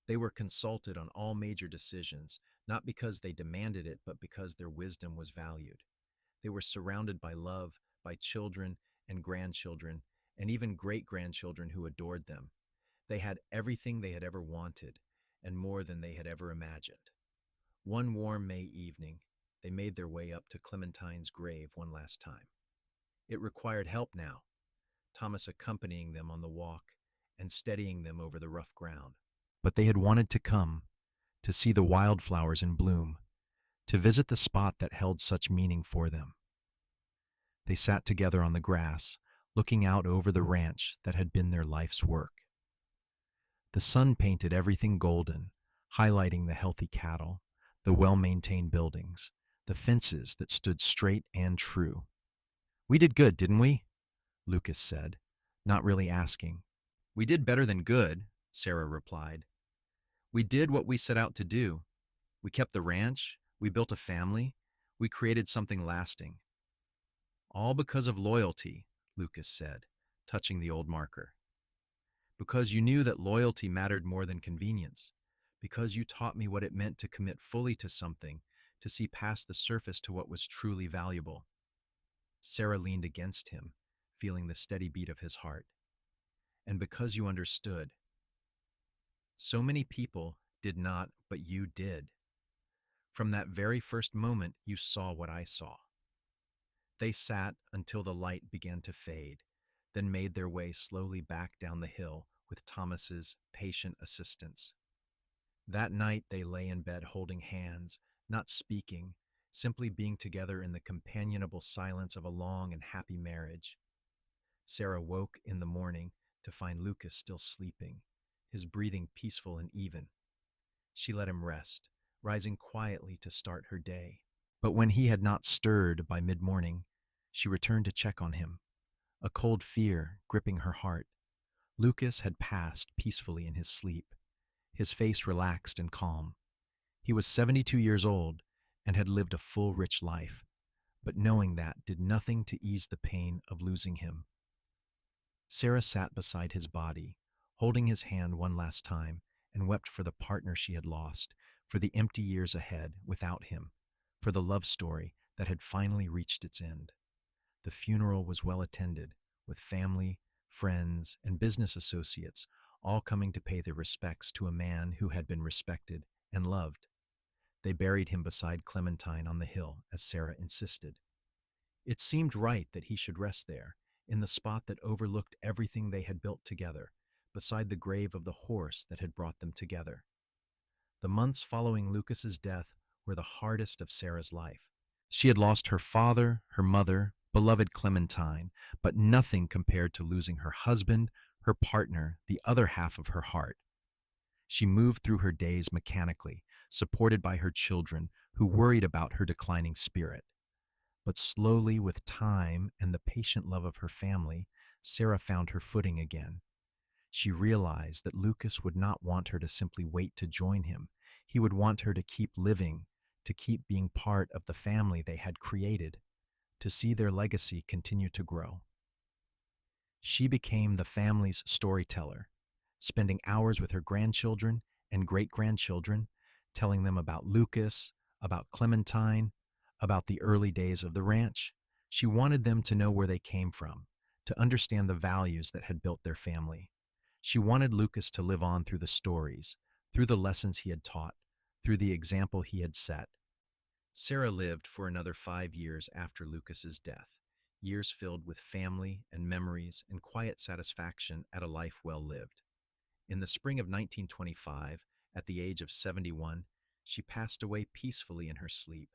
They were consulted on all major decisions, not because they demanded it, but because their wisdom was valued. They were surrounded by love, by children and grandchildren, and even great-grandchildren who adored them. They had everything they had ever wanted, and more than they had ever imagined. One warm May evening, they made their way up to Clementine's grave one last time. It required help now, Thomas accompanying them on the walk and steadying them over the rough ground. But they had wanted to come, to see the wildflowers in bloom, to visit the spot that held such meaning for them. They sat together on the grass, looking out over the ranch that had been their life's work. The sun painted everything golden, highlighting the healthy cattle, the well-maintained buildings, the fences that stood straight and true. We did good, didn't we? Lucas said, not really asking. We did better than good, Sarah replied. We did what we set out to do. We kept the ranch, we built a family, we created something lasting. All because of loyalty, Lucas said, touching the old marker. Because you knew that loyalty mattered more than convenience. Because you taught me what it meant to commit fully to something, to see past the surface to what was truly valuable. Sarah leaned against him, feeling the steady beat of his heart. And because you understood. So many people did not, but you did. From that very first moment, you saw what I saw. They sat until the light began to fade, then made their way slowly back down the hill with Thomas's patient assistance. That night they lay in bed holding hands, not speaking, simply being together in the companionable silence of a long and happy marriage. Sarah woke in the morning to find Lucas still sleeping, his breathing peaceful and even. She let him rest, rising quietly to start her day. But when he had not stirred by mid-morning, she returned to check on him, a cold fear gripping her heart. Lucas had passed peacefully in his sleep, his face relaxed and calm. He was 72 years old and had lived a full, rich life, but knowing that did nothing to ease the pain of losing him. Sarah sat beside his body, holding his hand one last time, and wept for the partner she had lost, for the empty years ahead without him, for the love story that had finally reached its end. The funeral was well attended, with family, friends, and business associates all coming to pay their respects to a man who had been respected and loved. They buried him beside Clementine on the hill, as Sarah insisted. It seemed right that he should rest there, in the spot that overlooked everything they had built together, beside the grave of the horse that had brought them together. The months following Lucas's death were the hardest of Sarah's life. She had lost her father, her mother, beloved Clementine, but nothing compared to losing her husband, her partner, the other half of her heart. She moved through her days mechanically, supported by her children, who worried about her declining spirit. But slowly, with time and the patient love of her family, Sarah found her footing again. She realized that Lucas would not want her to simply wait to join him. He would want her to keep living, to keep being part of the family they had created, to see their legacy continue to grow. She became the family's storyteller, spending hours with her grandchildren and great-grandchildren, telling them about Lucas, about Clementine, about the early days of the ranch. She wanted them to know where they came from, to understand the values that had built their family. She wanted Lucas to live on through the stories, through the lessons he had taught, through the example he had set. Sarah lived for another 5 years after Lucas's death, years filled with family and memories and quiet satisfaction at a life well lived. In the spring of 1925, at the age of 71, she passed away peacefully in her sleep,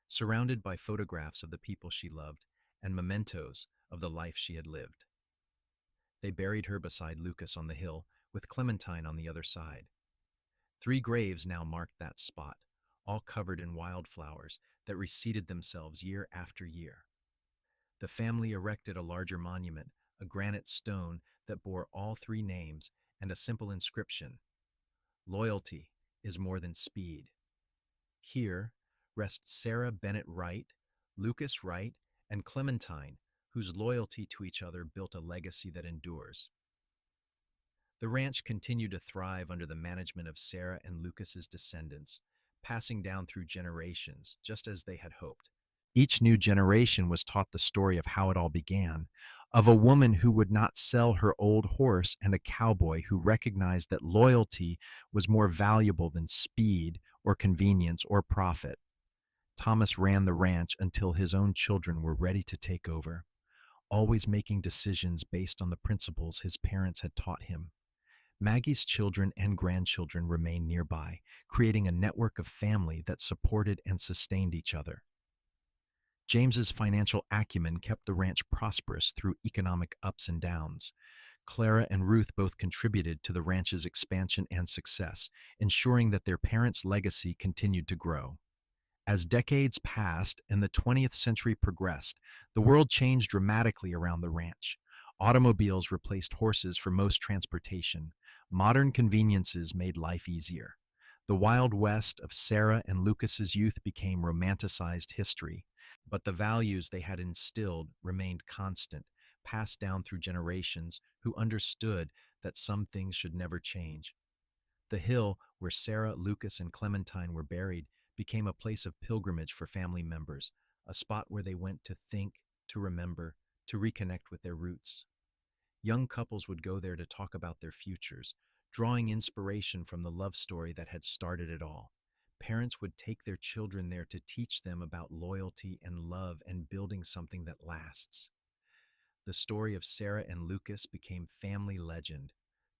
surrounded by photographs of the people she loved and mementos of the life she had lived. They buried her beside Lucas on the hill, with Clementine on the other side. 3 graves now marked that spot, all covered in wildflowers that reseeded themselves year after year. The family erected a larger monument, a granite stone that bore all 3 names and a simple inscription: "Loyalty is more than speed." Here rest Sarah Bennett Wright, Lucas Wright, and Clementine, whose loyalty to each other built a legacy that endures. The ranch continued to thrive under the management of Sarah and Lucas's descendants, passing down through generations, just as they had hoped. Each new generation was taught the story of how it all began, of a woman who would not sell her old horse and a cowboy who recognized that loyalty was more valuable than speed or convenience or profit. Thomas ran the ranch until his own children were ready to take over, always making decisions based on the principles his parents had taught him. Maggie's children and grandchildren remained nearby, creating a network of family that supported and sustained each other. James's financial acumen kept the ranch prosperous through economic ups and downs. Clara and Ruth both contributed to the ranch's expansion and success, ensuring that their parents' legacy continued to grow. As decades passed and the 20th century progressed, the world changed dramatically around the ranch. Automobiles replaced horses for most transportation. Modern conveniences made life easier. The Wild West of Sarah and Lucas's youth became romanticized history, but the values they had instilled remained constant, passed down through generations who understood that some things should never change. The hill where Sarah, Lucas, and Clementine were buried became a place of pilgrimage for family members, a spot where they went to think, to remember, to reconnect with their roots. Young couples would go there to talk about their futures, drawing inspiration from the love story that had started it all. Parents would take their children there to teach them about loyalty and love and building something that lasts. The story of Sarah and Lucas became family legend,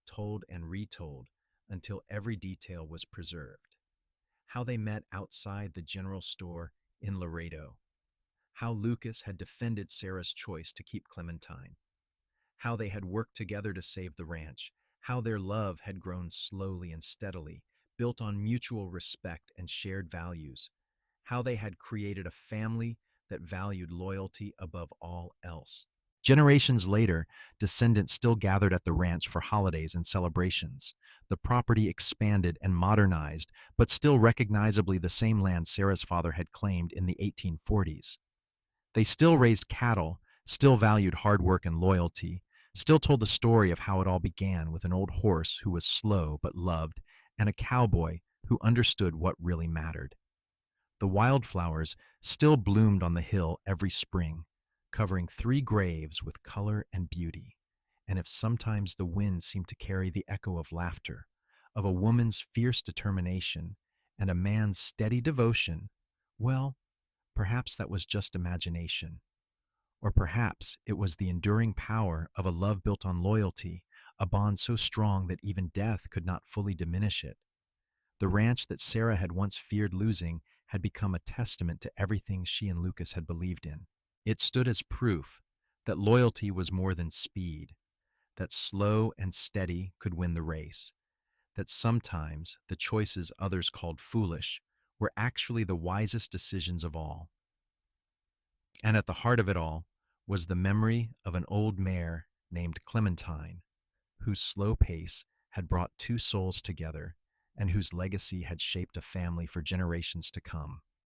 told and retold until every detail was preserved. How they met outside the general store in Laredo. How Lucas had defended Sarah's choice to keep Clementine. How they had worked together to save the ranch. How their love had grown slowly and steadily, built on mutual respect and shared values. How they had created a family that valued loyalty above all else. Generations later, descendants still gathered at the ranch for holidays and celebrations. The property expanded and modernized, but still recognizably the same land Sarah's father had claimed in the 1840s. They still raised cattle, still valued hard work and loyalty, still told the story of how it all began with an old horse who was slow but loved, and a cowboy who understood what really mattered. The wildflowers still bloomed on the hill every spring, covering 3 graves with color and beauty. And if sometimes the wind seemed to carry the echo of laughter, of a woman's fierce determination, and a man's steady devotion, well, perhaps that was just imagination. Or perhaps it was the enduring power of a love built on loyalty, a bond so strong that even death could not fully diminish it. The ranch that Sarah had once feared losing had become a testament to everything she and Lucas had believed in. It stood as proof that loyalty was more than speed, that slow and steady could win the race, that sometimes the choices others called foolish were actually the wisest decisions of all. And at the heart of it all was the memory of an old mare named Clementine, whose slow pace had brought 2 souls together and whose legacy had shaped a family for generations to come.